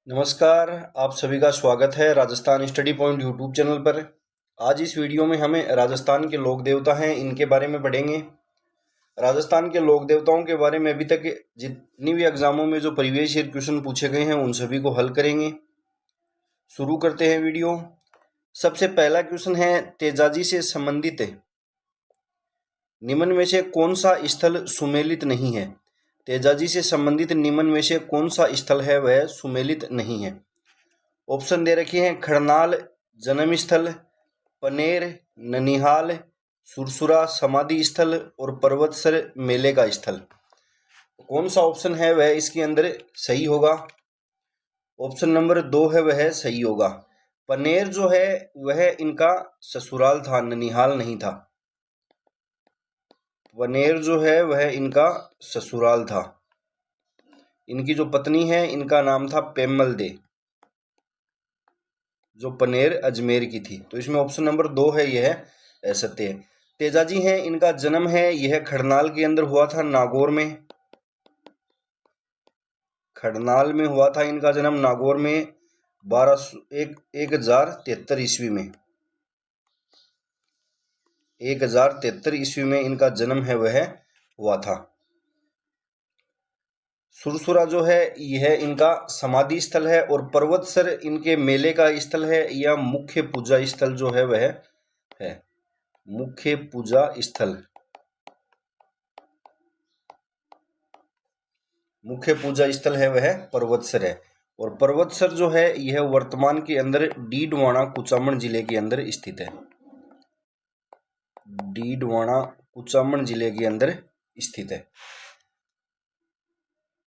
नमस्कार। आप सभी का स्वागत है Rajasthan study point YouTube channel पर। आज इस वीडियो में हमें राजस्थान के लोक देवता हैं इनके बारे में पढ़ेंगे। राजस्थान के लोक देवताओं के बारे में अभी तक जितनी भी एग्जामों में जो प्रीवियस ईयर क्वेश्चन पूछे गए हैं उन सभी को हल करेंगे। शुरू करते हैं वीडियो। सबसे पहला क्वेश्चन है, तेजाजी से संबंधित निम्न में से कौन सा स्थल सुमेलित नहीं है? तेजाजी से संबंधित निम्न में से कौन सा स्थल है वह सुमेलित नहीं है? ऑप्शन दे रखे हैं, खड़नाल जन्म स्थल, पनेर, ननिहाल, सुरसुरा समाधि स्थल और पर्वतसर मेले का स्थल। कौन सा ऑप्शन है वह इसके अंदर सही होगा? ऑप्शन नंबर 2 है वह सही होगा। पनेर जो है वह इनका ससुराल था, ननिहाल नहीं था। पनेर जो है वह इनका ससुराल था। इनकी जो पत्नी है इनका नाम था पेमल दे, जो पनेर अजमेर की थी। तो इसमें ऑप्शन नंबर 2 है, यह सत्य है। तेजाजी हैं, इनका जन्म है यह खड़नाल के अंदर हुआ था, नागौर में। खड़नाल में हुआ था इनका जन्म, नागौर में 1073 ईस्वी में। 1073 ईस्वी में इनका जन्म है वह हुआ था। सुरसुरा जो है यह इनका समाधि स्थल है और पर्वतसर इनके मेले का स्थल है या मुख्य पूजा स्थल जो है वह है। मुख्य पूजा स्थल, मुख्य पूजा स्थल है वह पर्वतसर है। और पर्वतसर जो है यह वर्तमान के अंदर डीडवाना कुचामन जिले के अंदर स्थित है। डीडवाना कुचामन जिले के अंदर स्थित है।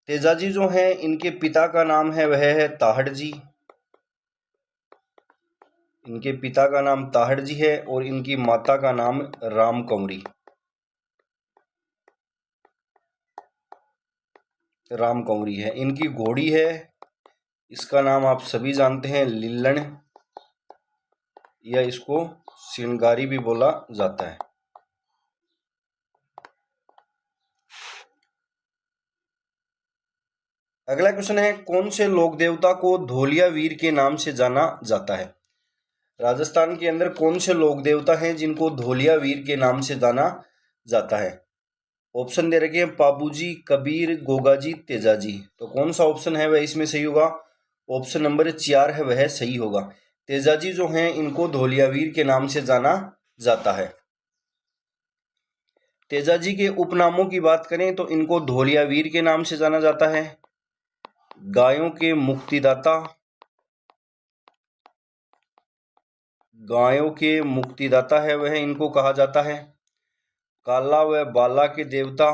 तेजाजी जो है इनके पिता का नाम है वह है ताहड़ जी। इनके पिता का नाम ताहड़ जी है और इनकी माता का नाम राम कंवरी, राम कंवरी है। इनकी घोड़ी है, इसका नाम आप सभी जानते हैं, लिल्लण, या इसको सिंगारी भी बोला जाता है। अगला क्वेश्चन है, कौन से लोक देवता को धोलिया वीर के नाम से जाना जाता है? राजस्थान के अंदर कौन से लोक देवता हैं जिनको धोलिया वीर के नाम से जाना जाता है? ऑप्शन दे रखे हैं, पाबूजी, कबीर, गोगाजी, तेजाजी। तो कौन सा ऑप्शन है वह इसमें सही होगा? ऑप्शन नंबर 4 है वह सही होगा। तेजाजी जो हैं इनको धोलिया वीर के नाम से जाना जाता है। तेजाजी के उपनामों की बात करें तो इनको धोलिया वीर के नाम से जाना जाता है, गायों के मुक्तिदाता, गायों के मुक्तिदाता है वह इनको कहा जाता है, काला व बाला के देवता,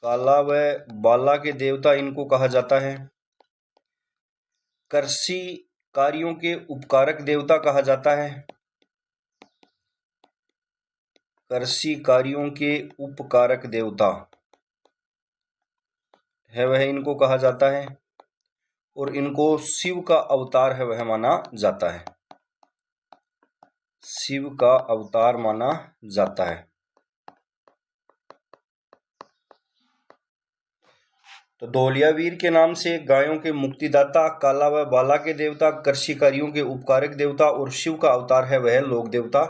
काला व बाला के देवता इनको कहा जाता है, कृषि कार्यों के उपकारक देवता कहा जाता है, कृषि कार्यों के उपकारक देवता है वह इनको कहा जाता है, और इनको शिव का अवतार है वह माना जाता है, शिव का अवतार माना जाता है। तो धोलिया वीर के नाम से गायों के मुक्तिदाता, काला व बाला के देवता, कृषि कार्यों के उपकारक देवता और शिव का अवतार है वह लोक देवता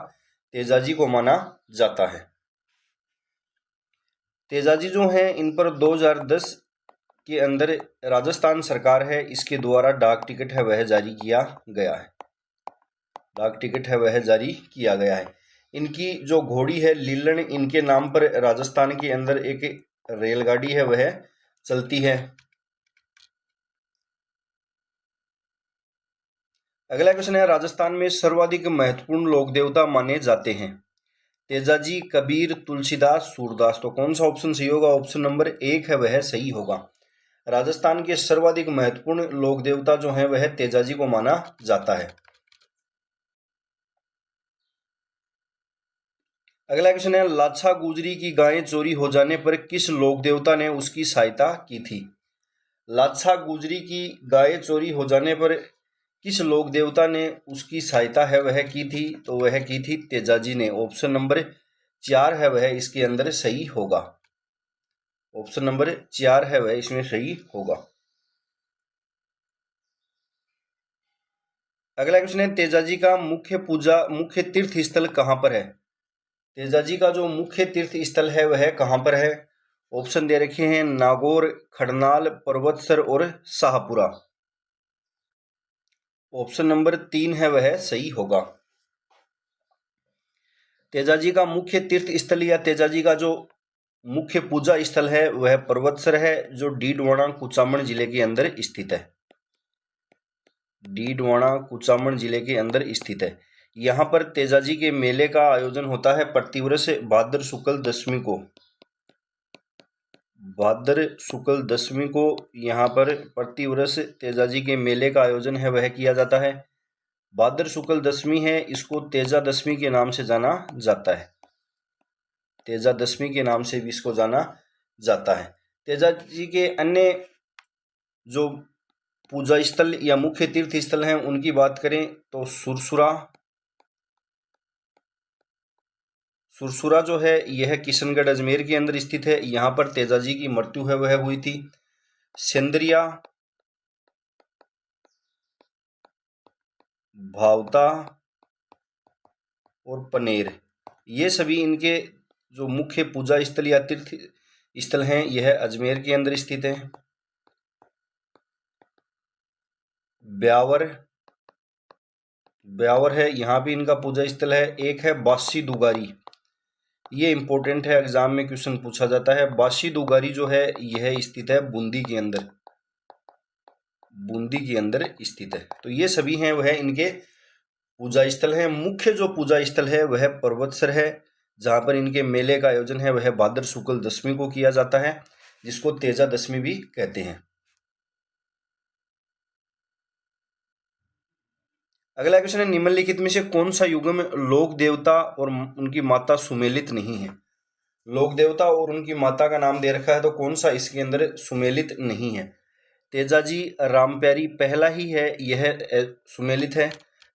तेजाजी को माना जाता है। तेजाजी जो हैं इन पर 2010 के अंदर राजस्थान सरकार है इसके द्वारा डाक टिकट है वह जारी किया गया है। डाक टिकट है वह जारी किया गया है। इनकी जो घोड़ी है लिल्लण, इनके नाम पर राजस्थान के अंदर एक रेलगाड़ी है वह चलती है। अगला क्वेश्चन है, राजस्थान में सर्वाधिक महत्वपूर्ण लोक देवता माने जाते हैं? तेजाजी, कबीर, तुलसीदास, सूरदास। तो कौन सा ऑप्शन सही होगा? ऑप्शन नंबर 1 है वह सही होगा। राजस्थान के सर्वाधिक महत्वपूर्ण लोक देवता जो है वह तेजाजी को माना जाता है। अगला क्वेश्चन है, लाछा गुजरी की गायें चोरी हो जाने पर किस लोक देवता ने उसकी सहायता की थी? लाछा गुजरी की गायें चोरी हो जाने पर किस लोक देवता ने उसकी सहायता है वह की थी? तो वह की थी तेजाजी ने। ऑप्शन नंबर 4 है वह इसके अंदर सही होगा। ऑप्शन नंबर 4 है वह इसमें सही होगा। अगला क्वेश्चन है, तेजाजी का मुख्य तीर्थ स्थल कहाँ पर है? तेजाजी का जो मुख्य तीर्थ स्थल है वह कहाँ पर है? ऑप्शन दे रखे हैं नागौर, खड़नाल, पर्वतसर और शाहपुरा। ऑप्शन नंबर 3 है वह सही होगा। तेजाजी का मुख्य तीर्थ स्थल या तेजाजी का जो मुख्य पूजा स्थल है वह पर्वतसर है, जो डीडवाना कुचामन जिले के अंदर स्थित है। डीडवाना कुचामन जिले के अंदर स्थित है। यहाँ पर तेजाजी के मेले का आयोजन होता है प्रतिवर्ष भाद्र शुक्ल दशमी को। भाद्र शुक्ल दशमी को यहाँ पर प्रतिवर्ष तेजाजी के मेले का आयोजन है वह किया जाता है। भाद्र शुक्ल दशमी है, इसको तेजा दशमी के नाम से जाना जाता है। तेजा दशमी के नाम से भी इसको जाना जाता है। तेजाजी के अन्य जो पूजा स्थल या मुख्य तीर्थ स्थल हैं उनकी बात करें तो सुरसुरा जो है यह किशनगढ़ अजमेर के अंदर स्थित है। यहाँ पर तेजाजी की मृत्यु है वह हुई थी। सेंद्रिया, भावता और पनेर, ये सभी इनके जो मुख्य पूजा स्थल या तीर्थ स्थल हैं यह अजमेर के अंदर स्थित है। ब्यावर है, यहाँ भी इनका पूजा स्थल है। एक है बासी दुगारी, ये इंपॉर्टेंट है, एग्जाम में क्वेश्चन पूछा जाता है। बासी दुगारी जो है यह स्थित है बूंदी के अंदर स्थित है। तो ये सभी हैं वह इनके पूजा स्थल हैं। मुख्य जो पूजा स्थल है वह पर्वतसर है, जहां पर इनके मेले का आयोजन है वह भाद्र शुक्ल दशमी को किया जाता है, जिसको तेजा दशमी भी कहते हैं। अगला क्वेश्चन है, निम्नलिखित में से कौन सा युगम लोक देवता और उनकी माता सुमेलित नहीं है? लोक देवता और उनकी माता का नाम दे रखा है, तो कौन सा इसके अंदर सुमेलित नहीं है? तेजाजी रामप्यारी पहला ही है, यह सुमेलित है।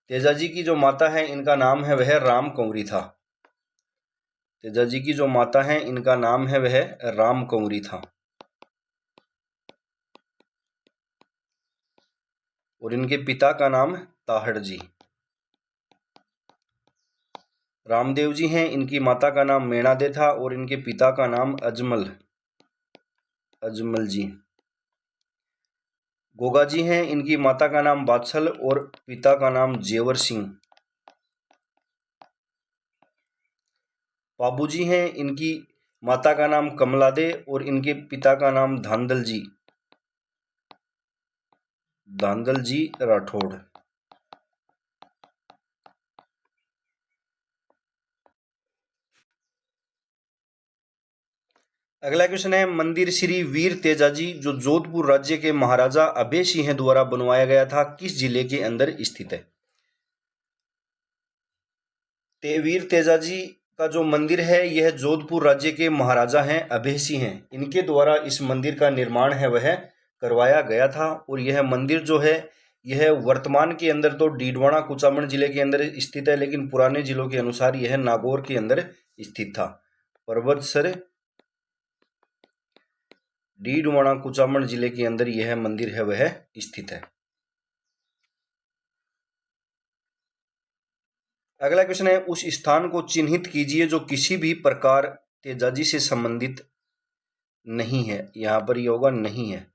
तेजाजी की जो माता है इनका नाम है वह राम कंवरी था। तेजाजी की जो माता है इनका नाम है वह राम कंवरी था। और इनके पिता का नाम ताहड़ जी। रामदेव जी हैं, इनकी माता का नाम मेणादे था और इनके पिता का नाम अजमल जी। गोगा जी हैं, इनकी माता का नाम बाछल और पिता का नाम जेवर सिंह। बाबू जी हैं, इनकी माता का नाम कमलादे और इनके पिता का नाम धांधल जी राठौड़। अगला क्वेश्चन है, मंदिर श्री वीर तेजाजी जो जोधपुर राज्य के महाराजा अभय सिंह द्वारा बनवाया गया था, किस जिले के अंदर स्थित है? वीर तेजाजी का जो मंदिर है यह जोधपुर राज्य के महाराजा हैं अभय सिंह हैं, इनके द्वारा इस मंदिर का निर्माण है वह करवाया गया था। और यह मंदिर जो है यह वर्तमान के अंदर तो डीडवाना कुचामन जिले के अंदर स्थित है, लेकिन पुराने जिलों के अनुसार यह नागौर के अंदर स्थित था। पर्वतसर डीडवाना कुचामन जिले के अंदर यह मंदिर है वह स्थित है। अगला क्वेश्चन है, उस स्थान को चिन्हित कीजिए जो किसी भी प्रकार तेजाजी से संबंधित नहीं है। यहां पर यह होगा नहीं है।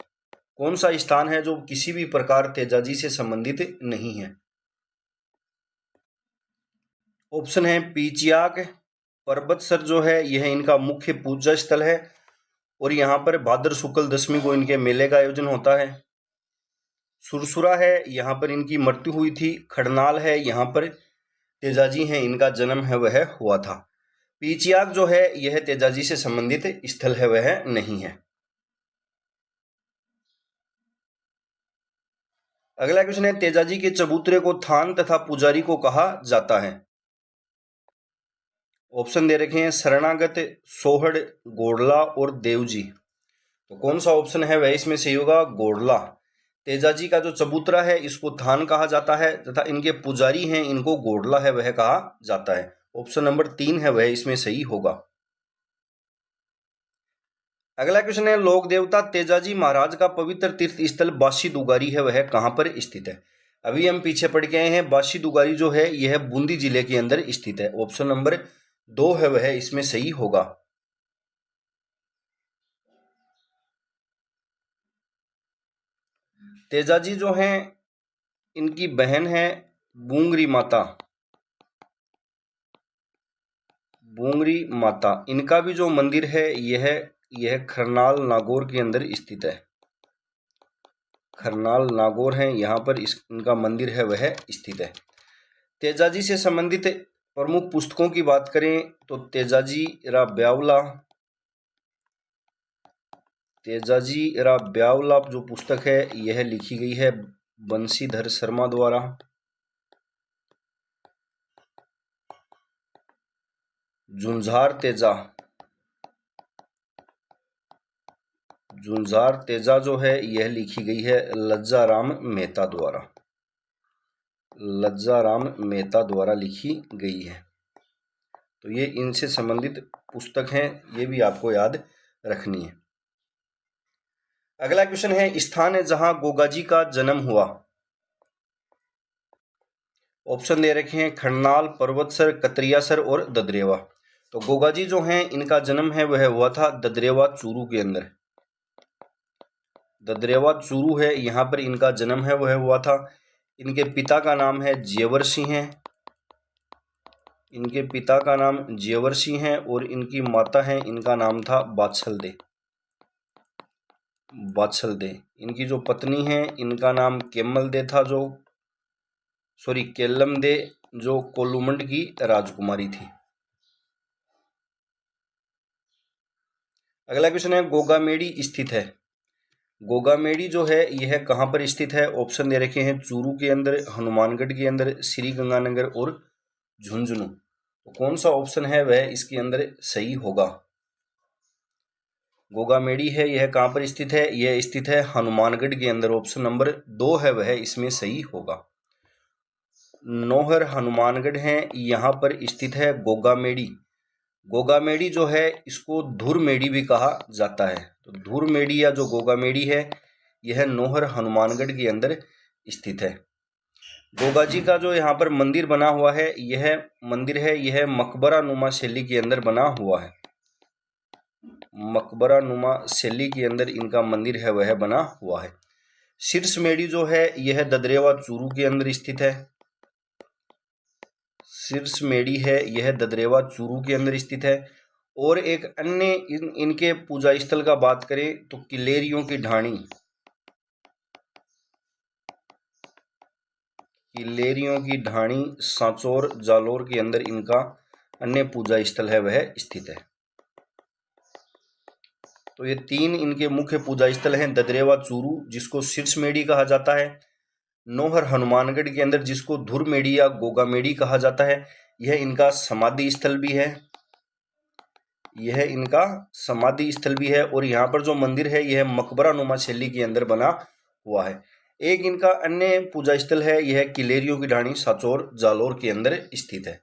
कौन सा स्थान है जो किसी भी प्रकार तेजाजी से संबंधित नहीं है? ऑप्शन है पीचियाक, पर्वतसर जो है यह इनका मुख्य पूजा स्थल है और यहाँ पर भाद्र शुक्ल दशमी को इनके मेले का आयोजन होता है। सुरसुरा है, यहाँ पर इनकी मृत्यु हुई थी। खड़नाल है, यहाँ पर तेजाजी हैं, इनका जन्म है वह हुआ था। पीचियाक जो है यह तेजाजी से संबंधित स्थल है वह नहीं है। अगला क्वेश्चन है, तेजाजी के चबूतरे को थान तथा पुजारी को कहा जाता है? ऑप्शन दे रखे हैं शरणागत, सोहड़, गोडला और देवजी। तो कौन सा ऑप्शन है वह इसमें सही होगा? गोडला। तेजाजी का जो चबूतरा है इसको थान कहा जाता है तथा इनके पुजारी हैं इनको गोडला है वह कहा जाता है। ऑप्शन नंबर 3 है वह इसमें सही होगा। अगला क्वेश्चन है, लोक देवता तेजाजी महाराज का पवित्र तीर्थ स्थल बासी दुगारी है वह कहां पर स्थित है? अभी हम पीछे पढ़ के आए हैं, बासी दुगारी जो है यह बूंदी जिले के अंदर स्थित है। ऑप्शन नंबर 2 है वह इसमें सही होगा। तेजाजी जो हैं इनकी बहन है बूंगरी माता। बूंगरी माता, इनका भी जो मंदिर है यह खरनाल नागौर के अंदर स्थित है। खरनाल नागौर है, यहाँ पर इनका मंदिर है वह स्थित है। तेजाजी से संबंधित प्रमुख पुस्तकों की बात करें तो तेजाजी रा ब्यावला जो पुस्तक है यह लिखी गई है बंशीधर शर्मा द्वारा। झुंझार तेजा जो है यह लिखी गई है लज्जाराम मेहता द्वारा लिखी गई है। तो ये इनसे संबंधित पुस्तक हैं, ये भी आपको याद रखनी है। अगला क्वेश्चन है, स्थान है जहां गोगाजी का जन्म हुआ। ऑप्शन दे रखे हैं खरनाल, पर्वतसर, कतरियासर और ददरेवा। तो गोगाजी जो हैं इनका जन्म है वह हुआ था ददरेवा चूरू के अंदर। ददरेवा चूरू है, यहाँ पर इनका जन्म है वह हुआ था। इनके पिता का नाम है जेवर सिंह है। इनके पिता का नाम जेवर सिंह है और इनकी माता है, इनका नाम था बाछल दे। इनकी जो पत्नी है इनका नाम केल्लम दे जो कोलुमंड की राजकुमारी थी। अगला क्वेश्चन है, गोगामेड़ी स्थित है। गोगामेड़ी जो है यह कहाँ पर स्थित है। ऑप्शन दे रखे हैं चूरू के अंदर, हनुमानगढ़ के अंदर, श्री गंगानगर और झुंझुनू। तो कौन सा ऑप्शन है वह इसके अंदर सही होगा। गोगामेड़ी है यह कहाँ पर स्थित है, यह स्थित है हनुमानगढ़ के अंदर। ऑप्शन नंबर 2 है वह इसमें सही होगा। नौहर हनुमानगढ़ है, यहाँ पर स्थित है गोगामेड़ी। गोगामेड़ी जो है इसको धुरमेड़ी भी कहा जाता है। तो धुरमेड़ी या जो गोगामेड़ी है यह नौहर हनुमानगढ़ के अंदर स्थित है। गोगाजी का जो यहाँ पर मंदिर बना हुआ है यह मकबरा नुमा शैली के अंदर बना हुआ है। मकबरा नुमा शैली के अंदर इनका मंदिर है वह बना हुआ है। शीर्षमेड़ी जो है यह ददरेवा चूरू के अंदर स्थित है। शीर्षमेड़ी है यह ददरेवा चूरू के अंदर स्थित है। और एक अन्य इनके पूजा स्थल का बात करें तो किलेरियों की ढाणी सांचौर जालोर के अंदर इनका अन्य पूजा स्थल है वह स्थित है। तो ये 3 इनके मुख्य पूजा स्थल हैं। ददरेवा चूरू जिसको शीर्षमेड़ी कहा जाता है, नौहर हनुमानगढ़ के अंदर जिसको धुरमेड़ी या गोगामेड़ी कहा जाता है, यह इनका समाधि स्थल भी है। और यहाँ पर जो मंदिर है यह मकबरा नुमा शैली के अंदर बना हुआ है। एक इनका अन्य पूजा स्थल है यह किलेरियों की ढाणी सांचौर जालोर के अंदर स्थित है।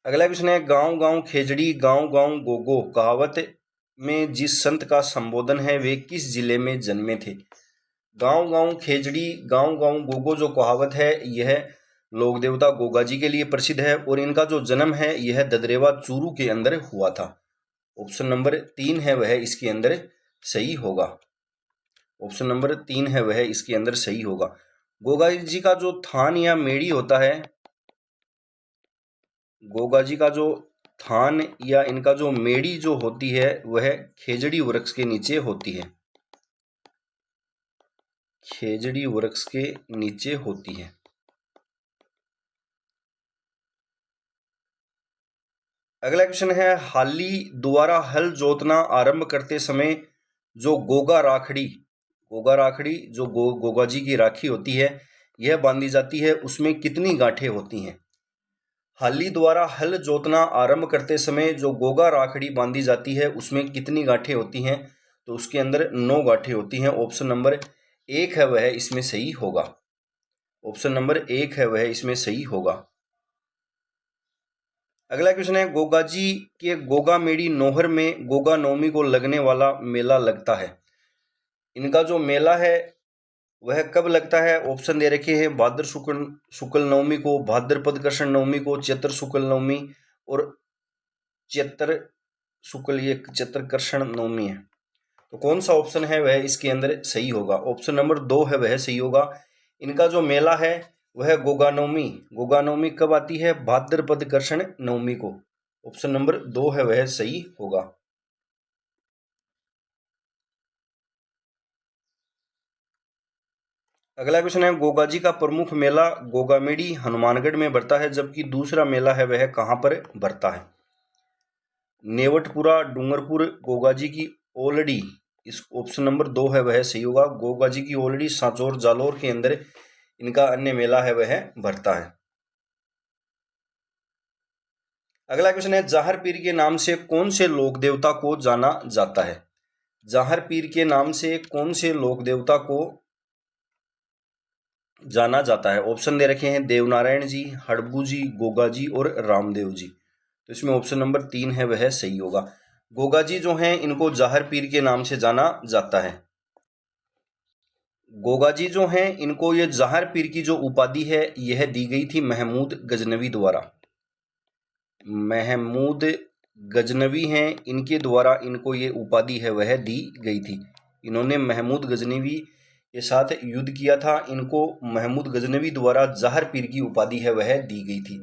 अगला क्वेश्चन है, गांव गांव खेजड़ी गांव गांव गोगो कहावत में जिस संत का संबोधन है वे किस जिले में जन्मे थे। गांव गांव खेजड़ी गांव गांव गोगो जो कहावत है यह लोक देवता गोगाजी के लिए प्रसिद्ध है और इनका जो जन्म है यह ददरेवा चूरू के अंदर हुआ था। ऑप्शन नंबर 3 है वह इसके अंदर सही होगा। ऑप्शन नंबर 3 है वह इसके अंदर सही होगा। गोगाजी का जो थान या मेड़ी होता है, गोगाजी का जो थान या इनका जो मेड़ी जो होती है वह खेजड़ी वृक्ष के नीचे होती है। खेजड़ी वृक्ष के नीचे होती है। अगला क्वेश्चन है, हाली द्वारा हल जोतना आरंभ करते समय जो गोगा राखड़ी जो गोगाजी की राखी होती है यह बांधी जाती है, उसमें कितनी गांठें होती हैं। हाली द्वारा हल जोतना आरंभ करते समय जो गोगा राखड़ी बांधी जाती है उसमें कितनी गांठें होती हैं। तो उसके अंदर 9 गांठें होती हैं। ऑप्शन नंबर 1 है वह इसमें सही होगा। ऑप्शन नंबर 1 है वह इसमें सही होगा। अगला क्वेश्चन है, गोगाजी के गोगामेड़ी नौहर में गोगा नवमी को लगने वाला मेला लगता है। इनका जो मेला है वह कब लगता है? ऑप्शन दे रखे हैं भाद्र शुक्ल नवमी को, भाद्रपद कृष्ण नवमी को, चैत्र शुक्ल नवमी और चैत्र शुक्ल, ये चैत्र कृष्ण नवमी है। तो कौन सा ऑप्शन है वह इसके अंदर सही होगा? ऑप्शन नंबर 2 है वह सही होगा। इनका जो मेला है वह गोगा नवमी, गोगा नवमी कब आती है? भाद्रपद कृष्ण नवमी को। ऑप्शन नंबर 2 है वह सही होगा। अगला क्वेश्चन है, गोगा जी का प्रमुख मेला गोगामेड़ी हनुमानगढ़ में भरता है, जबकि दूसरा मेला है वह कहां पर भरता है? नेवटपुरा, डूंगरपुर, गोगा जी की ओलड़ी, इस ऑप्शन नंबर 2 है वह सही होगा। गोगा जी की ओलड़ी सांचौर जालौर के अंदर इनका अन्य मेला है वह भरता है। अगला क्वेश्चन है, जाहर पीर के नाम से कौन से लोक देवता को जाना जाता है? जाहर पीर के नाम से कौन से लोक देवता को जाना जाता है? ऑप्शन दे रखे हैं देवनारायण जी, हड़बू जी, गोगा जी और रामदेव जी। तो इसमें ऑप्शन नंबर 3 है वह सही होगा। गोगा जी जो हैं इनको जाहर पीर के नाम से जाना जाता है। गोगा जी जो हैं इनको ये जाहर पीर की जो उपाधि है यह दी गई थी महमूद गजनवी द्वारा। महमूद गजनवी हैं, इनके द्वारा इनको ये उपाधि है वह दी गई थी। इन्होंने महमूद गजनवी के साथ युद्ध किया था, इनको महमूद गजनवी द्वारा जाहर पीर की उपाधि है वह दी गई थी।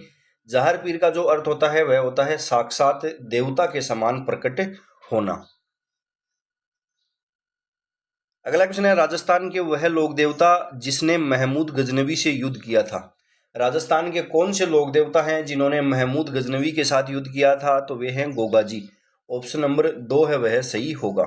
जाहर पीर का जो अर्थ होता है वह होता है साक्षात देवता के समान प्रकट होना। अगला क्वेश्चन है, राजस्थान के वह लोक देवता जिसने महमूद गजनवी से युद्ध किया था? राजस्थान के कौन से लोक देवता हैं जिन्होंने महमूद गजनवी के साथ युद्ध किया था? तो वे हैं गोगा जी। ऑप्शन नंबर 2 है वह सही होगा।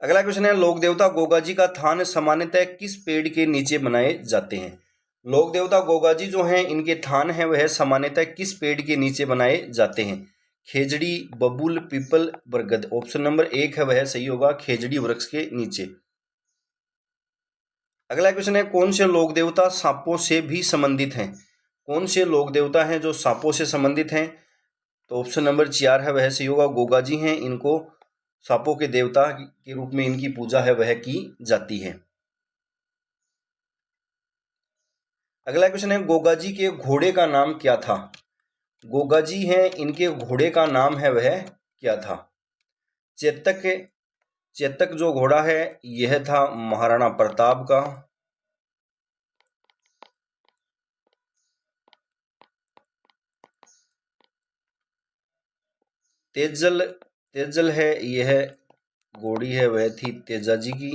अगला क्वेश्चन है, लोक देवता गोगा जी का थान सामान्यतः किस पेड़ के नीचे बनाए जाते हैं? लोक देवता गोगा जी जो हैं इनके थान है वह सामान्यतः किस पेड़ के नीचे बनाए जाते हैं? खेजड़ी, बबूल, पीपल, बरगद। ऑप्शन नंबर 1 है वह सही होगा, खेजड़ी वृक्ष के नीचे। अगला क्वेश्चन है, कौन से लोक देवता सांपों से भी संबंधित हैं? कौन से लोक देवता हैं जो सांपों से संबंधित हैं? तो ऑप्शन नंबर 4 है वह सही होगा, गोगा जी हैं, इनको सांपों के देवता के रूप में इनकी पूजा है वह की जाती है। अगला क्वेश्चन है, गोगा जी के घोड़े का नाम क्या था? गोगा जी हैं, इनके घोड़े का नाम है वह क्या था? चेतक। चेतक जो घोड़ा है यह था महाराणा प्रताप का। तेजल, तेजल है यह घोड़ी है वह थी तेजा जी की।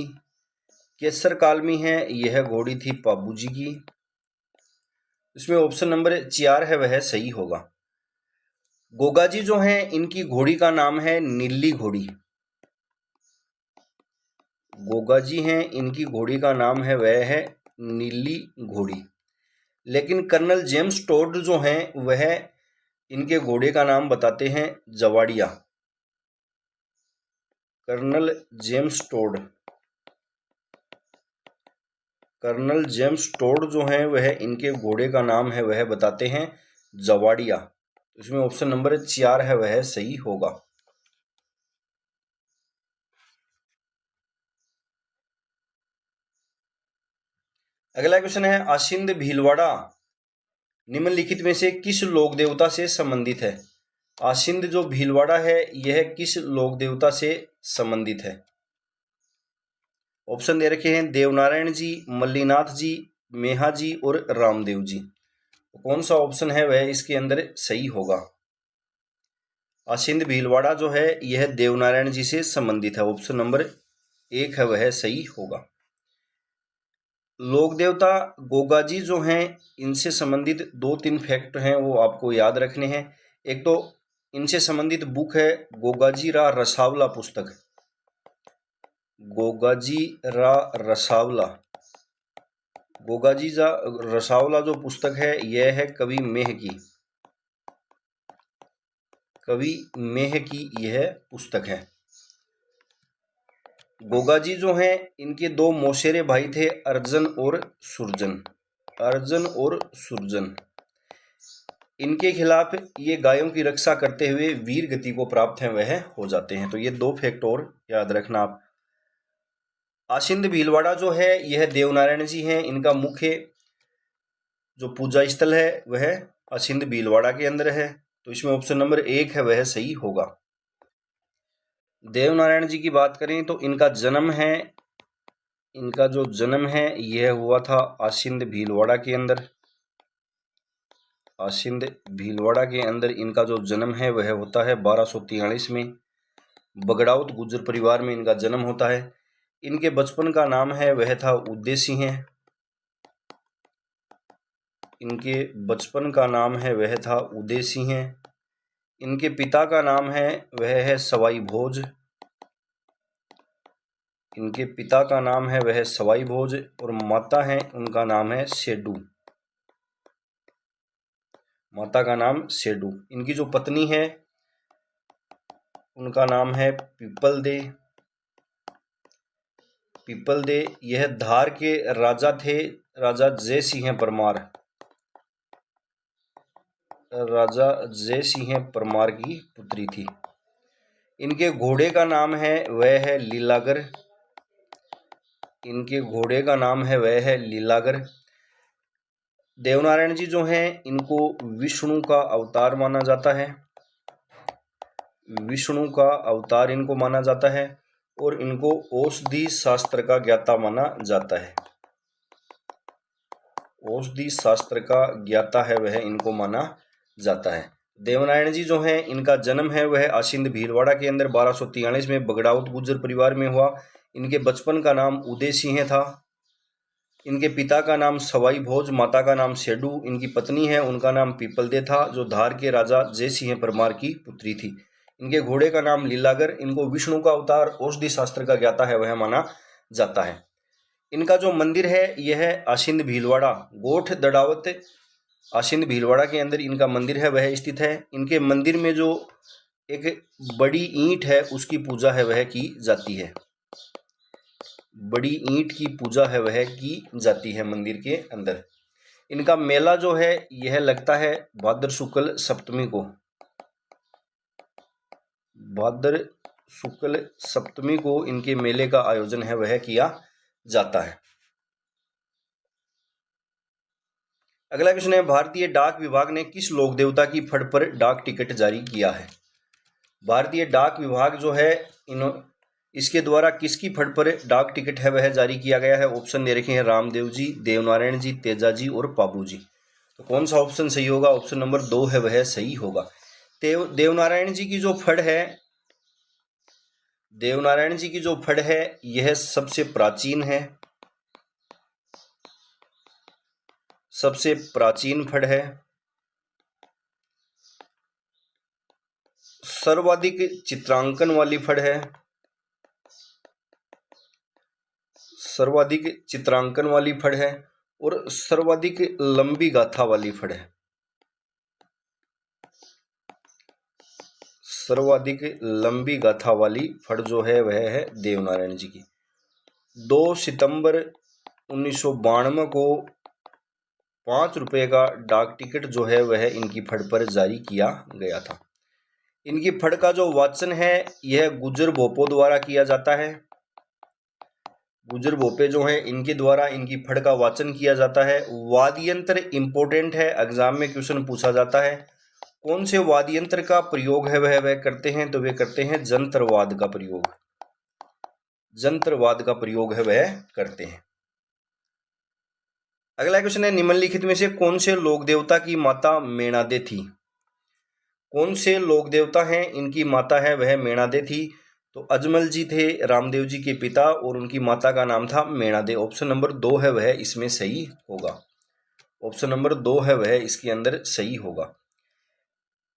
केसर कालमी है यह घोड़ी थी पाबू जी की। इसमें ऑप्शन नंबर 4 है वह सही होगा। गोगा जी जो हैं इनकी घोड़ी का नाम है नीली घोड़ी। गोगा जी हैं, इनकी घोड़ी का नाम है वह है नीली घोड़ी। लेकिन कर्नल जेम्स टोड जो हैं वह इनके घोड़े का नाम बताते हैं जवाड़िया। Colonel James Tod, colonel James Tod जो हैं वह इनके घोड़े का नाम है वह बताते हैं जवाड़िया। इसमें ऑप्शन नंबर 4 है वह सही होगा। अगला क्वेश्चन है, आसिंद भीलवाड़ा निम्नलिखित में से किस लोक देवता से संबंधित है? आसिंद जो भीलवाड़ा है यह किस लोक देवता से संबंधित है? ऑप्शन दे रखे हैं देवनारायण जी, मल्लीनाथ जी, मेहा जी और रामदेव जी। तो कौन सा ऑप्शन है वह इसके अंदर सही होगा? आसिंद भीलवाड़ा जो है यह देवनारायण जी से संबंधित है। ऑप्शन नंबर 1 है वह सही होगा। लोक देवता गोगा जी जो हैं इनसे संबंधित 2-3 फैक्ट हैं वो आपको याद रखने हैं। एक तो इनसे संबंधित बुक है गोगाजी रा रसावला पुस्तक। गोगाजी रा रसावला, गोगाजी रसावला जो पुस्तक है यह है कवि मेह की, कवि मेह की यह पुस्तक है। गोगा जी जो हैं इनके 2 मौसेरे भाई थे अर्जन और सुरजन, अर्जन और सुरजन। इनके खिलाफ ये गायों की रक्षा करते हुए वीर गति को प्राप्त हैं वह हो जाते हैं। तो ये 2 फैक्ट और याद रखना आप। आसिंद भीलवाड़ा जो है यह देवनारायण जी हैं, इनका मुख्य जो पूजा स्थल है वह आसिंद भीलवाड़ा के अंदर है। तो इसमें ऑप्शन नंबर 1 है वह सही होगा। देवनारायण जी की बात करें तो इनका जो जन्म है यह हुआ था आसिंद भीलवाड़ा के अंदर। आसिंद भीलवाड़ा के अंदर इनका जो जन्म है वह होता है 1243 में। बगड़ाउत गुर्जर परिवार में इनका जन्म होता है। इनके बचपन का नाम है वह था उदय सिंह। इनके बचपन का नाम है वह था उदय सिंह। इनके पिता का नाम है वह है सवाई भोज। इनके पिता का नाम है वह सवाई भोज और माता है उनका नाम है सेडू। माता का नाम सेडू। इनकी जो पत्नी है उनका नाम है पीपल दे। पीपल दे यह धार के राजा थे, राजा जय सिंह परमार। राजा जय सिंह परमार की पुत्री थी। इनके घोड़े का नाम है वह है लीलागर। इनके घोड़े का नाम है वह है लीलागर। देवनारायण जी जो हैं इनको विष्णु का अवतार माना जाता है। विष्णु का अवतार इनको माना जाता है और इनको औषधि शास्त्र का ज्ञाता माना जाता है। औषधि शास्त्र का ज्ञाता है वह इनको माना जाता है। देवनारायण जी जो हैं इनका जन्म है वह आसिंद भीलवाड़ा के अंदर 1243 में बगड़ाउत गुर्जर परिवार में हुआ। इनके बचपन का नाम उदय सिंह था। इनके पिता का नाम सवाई भोज, माता का नाम सेडू। इनकी पत्नी है उनका नाम पीपलदे था जो धार के राजा जय सिंह परमार की पुत्री थी। इनके घोड़े का नाम लीलागर। इनको विष्णु का अवतार औषधि शास्त्र का ज्ञाता है वह माना जाता है। इनका जो मंदिर है यह आसिंद भीलवाड़ा गोठ दड़ावत आसिंद भीलवाड़ा के अंदर इनका मंदिर है वह स्थित है। इनके मंदिर में जो एक बड़ी ईंट है उसकी पूजा है वह की जाती है। बड़ी ईंट की पूजा है वह की जाती है मंदिर के अंदर। इनका मेला जो है यह लगता है भाद्र शुक्ल सप्तमी को। भाद्र शुक्ल सप्तमी को इनके मेले का आयोजन है वह किया जाता है। अगला क्वेश्चन है, भारतीय डाक विभाग ने किस लोक देवता की फड़ पर डाक टिकट जारी किया है? भारतीय डाक विभाग जो है इसके द्वारा किसकी फड़ पर डाक टिकट है वह जारी किया गया है? ऑप्शन दे रखे हैं रामदेव जी, देवनारायण जी, तेजा जी और पाबू जी। तो कौन सा ऑप्शन सही होगा? ऑप्शन नंबर 2 है वह सही होगा। देवनारायण जी की जो फड़ है, देवनारायण जी की जो फड़ है यह सबसे प्राचीन है। सबसे प्राचीन फड़ है। सर्वाधिक चित्रांकन वाली फड़ है। सर्वाधिक चित्रांकन वाली फड़ है और सर्वाधिक लंबी गाथा वाली फड़ है। सर्वाधिक लंबी गाथा वाली फड़ जो है वह है देवनारायण जी की। 2 सितंबर 1992 को 5 रुपए का डाक टिकट जो है वह इनकी फड़ पर जारी किया गया था। इनकी फड़ का जो वाचन है यह गुजर भोपो द्वारा किया जाता है। गुजर भोपे जो है इनके द्वारा इनकी फड़ का वाचन किया जाता है। वाद्य यंत्र इंपॉर्टेंट है, एग्जाम में क्वेश्चन पूछा जाता है। कौन से वाद्य यंत्र का प्रयोग है वह करते हैं? तो वे करते हैं जंत्रवाद का प्रयोग। जंत्रवाद का प्रयोग है वह करते हैं। अगला क्वेश्चन है, निम्नलिखित में से कौन से लोक देवता की माता मेणादे थी? कौन से लोक देवता हैं इनकी माता है वह मेणादे थी? तो अजमल जी थे रामदेव जी के पिता और उनकी माता का नाम था मेणादे। ऑप्शन नंबर 2 है वह इसमें सही होगा। ऑप्शन नंबर 2 है वह इसके अंदर सही होगा।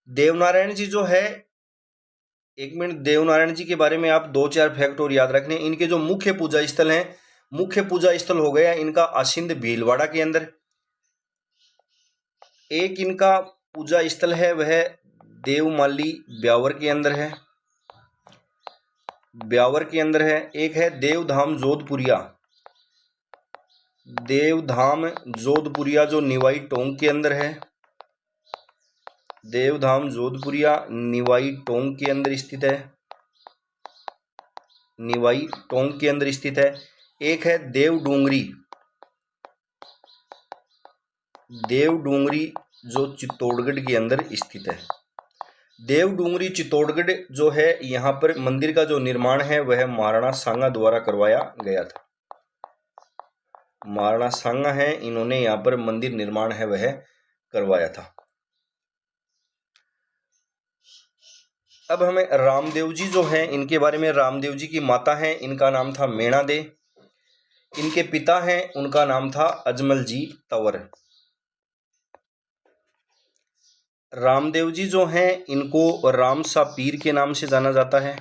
देवनारायण जी जो है, एक मिनट, देवनारायण जी के बारे में आप 2-4 फैक्ट और याद रखने। इनके जो मुख्य पूजा स्थल हैं, मुख्य पूजा स्थल हो गया इनका आसिंद भीलवाड़ा के अंदर। एक इनका पूजा स्थल है वह देवमाली ब्यावर के अंदर है। ब्यावर के अंदर है। एक है देवधाम जोधपुरिया। देवधाम जोधपुरिया जो निवाई टोंक के अंदर है। देवधाम जोधपुरिया निवाई टोंक के अंदर स्थित है, निवाई टोंक के अंदर स्थित है। एक है देवडूंगरी, देवडूंगरी जो चित्तौड़गढ़ के अंदर स्थित है। देवडूंगरी चित्तौड़गढ़ जो है, यहाँ पर मंदिर का जो निर्माण है वह महाराणा सांगा द्वारा करवाया गया था। महाराणा सांगा है, इन्होंने यहाँ पर मंदिर निर्माण है वह करवाया था। अब हमें रामदेव जी जो हैं इनके बारे में, रामदेव जी की माता हैं, इनका नाम था मेणा दे। इनके पिता हैं, उनका नाम था अजमल जी तंवर। रामदेव जी जो हैं इनको रामसा पीर के नाम से जाना जाता है,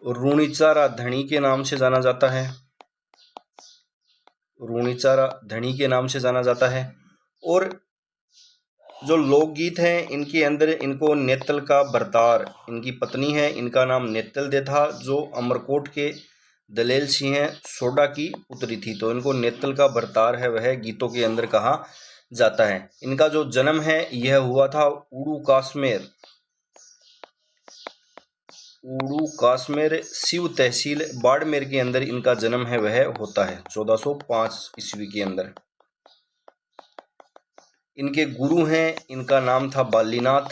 रूणीचारा धनी के नाम से जाना जाता है, रूणीचारा धनी के नाम से जाना जाता है। और जो लोकगीत हैं इनके अंदर इनको नेतल का भरतार, इनकी पत्नी है, इनका नाम नेतल दे था, जो अमरकोट के दलेल सिंह हैं सोडा की पुत्री थी, तो इनको नेतल का भरतार है वह गीतों के अंदर कहा जाता है। इनका जो जन्म है यह हुआ था उड़ू काश्मीर, उड़ू काश्मीर शिव तहसील बाड़मेर के अंदर इनका जन्म है वह होता है 1405 ईस्वी के अंदर। इनके गुरु हैं, इनका नाम था बालीनाथ,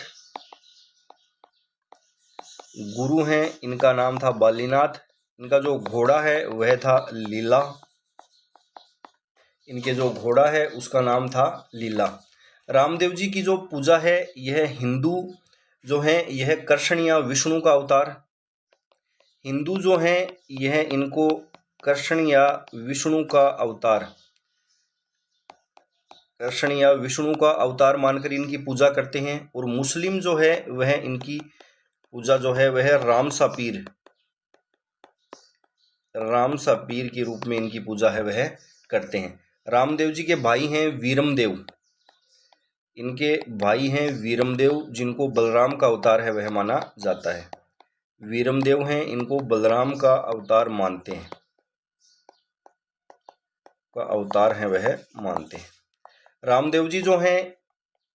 गुरु हैं, इनका नाम था बालीनाथ। इनका जो घोड़ा है वह था लीला, इनके जो घोड़ा है उसका नाम था लीला। रामदेव जी की जो पूजा है यह हिंदू जो है यह कृष्ण या विष्णु का अवतार, हिंदू जो हैं यह इनको कृष्ण या विष्णु का अवतार, कृष्ण या विष्णु का अवतार मानकर इनकी पूजा करते हैं। और मुस्लिम जो है वह इनकी पूजा जो है वह रामसा पीर, रामसा पीर के रूप में इनकी पूजा है वह करते हैं। रामदेव जी के भाई हैं वीरमदेव, इनके भाई हैं वीरमदेव, जिनको बलराम का अवतार है वह माना जाता है। वीरमदेव हैं, इनको बलराम का अवतार मानते हैं, का अवतार है वह मानते हैं। रामदेव जी जो हैं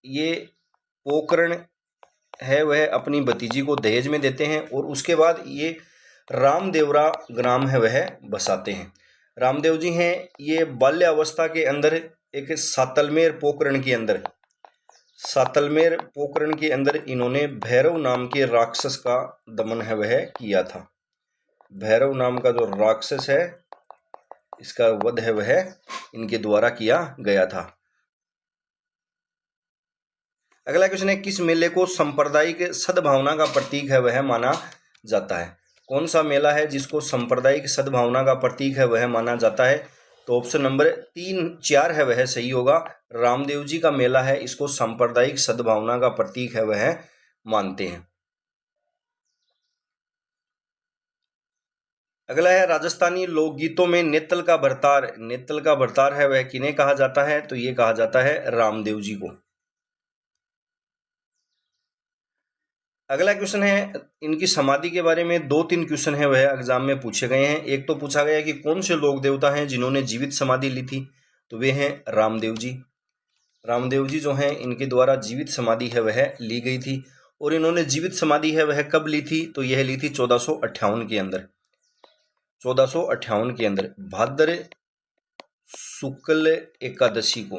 ये पोकरण है वह अपनी भतीजी को दहेज में देते हैं और उसके बाद ये रामदेवरा ग्राम है वह बसाते हैं। रामदेव जी हैं ये बाल्यावस्था के अंदर एक सातलमेर पोकरण के अंदर, सातलमेर पोकरण के अंदर इन्होंने भैरव नाम के राक्षस का दमन है वह किया था। भैरव नाम का जो राक्षस है इसका वध है वह इनके द्वारा किया गया था। अगला क्वेश्चन है, किस मेले को सांप्रदायिक सद्भावना का प्रतीक है वह माना जाता है? कौन सा मेला है जिसको सांप्रदायिक सद्भावना का प्रतीक है वह माना जाता है? तो ऑप्शन नंबर 3-4 है वह सही होगा। रामदेव जी का मेला है, इसको सांप्रदायिक सद्भावना का प्रतीक है वह मानते हैं। अगला है, राजस्थानी लोकगीतों में नेतल का भरतार, नेतल का भरतार है वह किन्हें कहा जाता है? तो ये कहा जाता है रामदेव जी को। अगला क्वेश्चन है, इनकी समाधि के बारे में 2-3 क्वेश्चन है वह एग्जाम में पूछे गए हैं। एक तो पूछा गया कि कौन से लोक देवता हैं जिन्होंने जीवित समाधि ली थी? तो वे हैं रामदेव जी। रामदेव जी जो हैं इनके द्वारा जीवित समाधि है वह ली गई थी। और इन्होंने जीवित समाधि है वह कब ली थी? तो यह ली थी 1458 के अंदर, 1458 के अंदर भाद्र शुक्ल एकादशी को,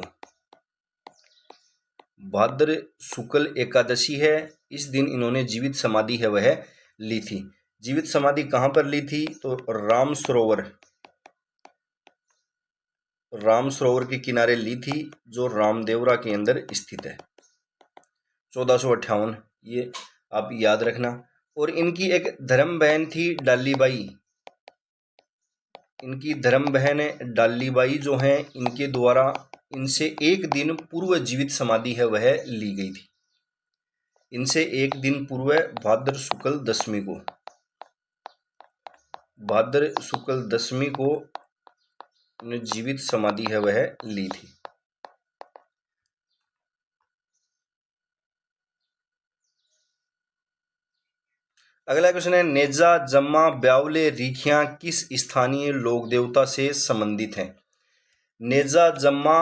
भाद्र शुक्ल एकादशी है, इस दिन इन्होंने जीवित समाधि है वह ली थी। जीवित समाधि कहाँ पर ली थी? तो राम सरोवर, राम सरोवर के किनारे ली थी, जो रामदेवरा के अंदर स्थित है। 1458 ये आप याद रखना। और इनकी एक धर्म बहन थी डालीबाई, इनकी धर्म बहन डालीबाई जो हैं इनके द्वारा इनसे एक दिन पूर्व जीवित समाधि है वह ली गई थी। इनसे एक दिन पूर्व भाद्र शुक्ल दशमी को, भाद्र शुक्ल दशमी को जीवित समाधि है वह ली थी। अगला क्वेश्चन है, नेजा जम्मा ब्यावले रीखियां किस स्थानीय लोक देवता से संबंधित हैं? नेजा जम्मा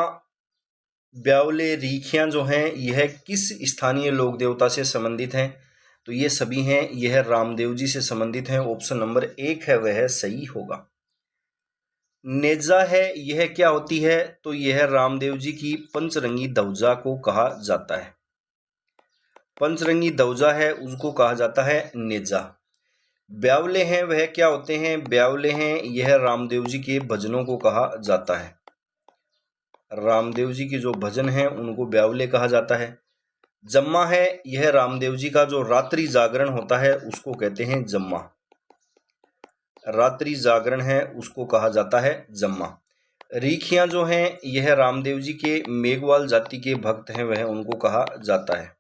ब्यावले, रीखियाँ जो हैं यह किस स्थानीय लोक देवता से संबंधित हैं? तो ये सभी हैं, यह रामदेव जी से संबंधित हैं। ऑप्शन नंबर 1 है वह सही होगा। नेजा है यह क्या होती है? तो यह रामदेव जी की पंचरंगी ध्वजा को कहा जाता है। पंचरंगी ध्वजा है उसको कहा जाता है नेजा। ब्यावले हैं वह क्या होते हैं? ब्यावले हैं यह रामदेव जी के भजनों को कहा जाता है। रामदेव जी के जो भजन हैं उनको ब्यावले कहा जाता है। जम्मा है यह रामदेव जी का जो रात्रि जागरण होता है उसको कहते हैं जम्मा। रात्रि जागरण है उसको कहा जाता है जम्मा। रीखियां जो हैं यह रामदेव जी के मेघवाल जाति के भक्त हैं वह उनको कहा जाता है।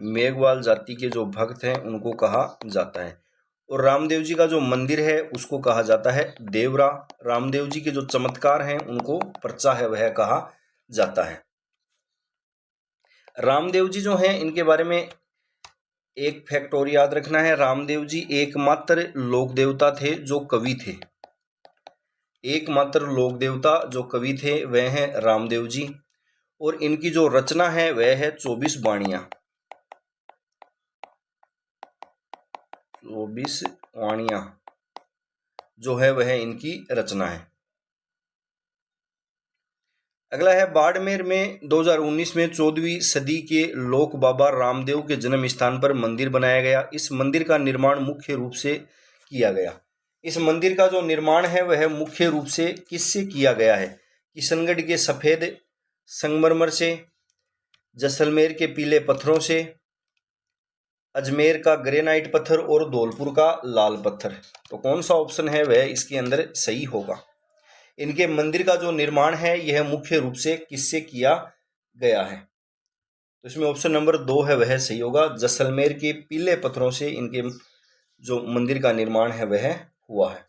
मेघवाल जाति के जो भक्त हैं उनको कहा जाता है। और रामदेव जी का जो मंदिर है उसको कहा जाता है देवरा। रामदेव जी के जो चमत्कार हैं उनको पर्चा है वह कहा जाता है। रामदेव जी जो हैं इनके बारे में एक फैक्ट और याद रखना है। रामदेव जी एकमात्र लोक देवता थे जो कवि थे। एकमात्र लोक देवता जो कवि थे वह हैं रामदेव जी। और इनकी जो रचना है वह है 24 वाणियां। 24 वाणियां जो है वह इनकी रचना है। अगला है बाड़मेर में 2019 में 14वीं सदी के लोक बाबा रामदेव के जन्म स्थान पर मंदिर बनाया गया। इस मंदिर का निर्माण मुख्य रूप से किया गया। इस मंदिर का जो निर्माण है वह मुख्य रूप से किससे किया गया है? किशनगढ़ के सफेद संगमरमर से, जैसलमेर के पीले पत्थरों से, अजमेर का ग्रेनाइट पत्थर और धौलपुर का लाल पत्थर। तो कौन सा ऑप्शन है वह इसके अंदर सही होगा? इनके मंदिर का जो निर्माण है यह मुख्य रूप से किससे किया गया है? तो इसमें ऑप्शन नंबर 2 है वह सही होगा। जैसलमेर के पीले पत्थरों से इनके जो मंदिर का निर्माण है वह हुआ है।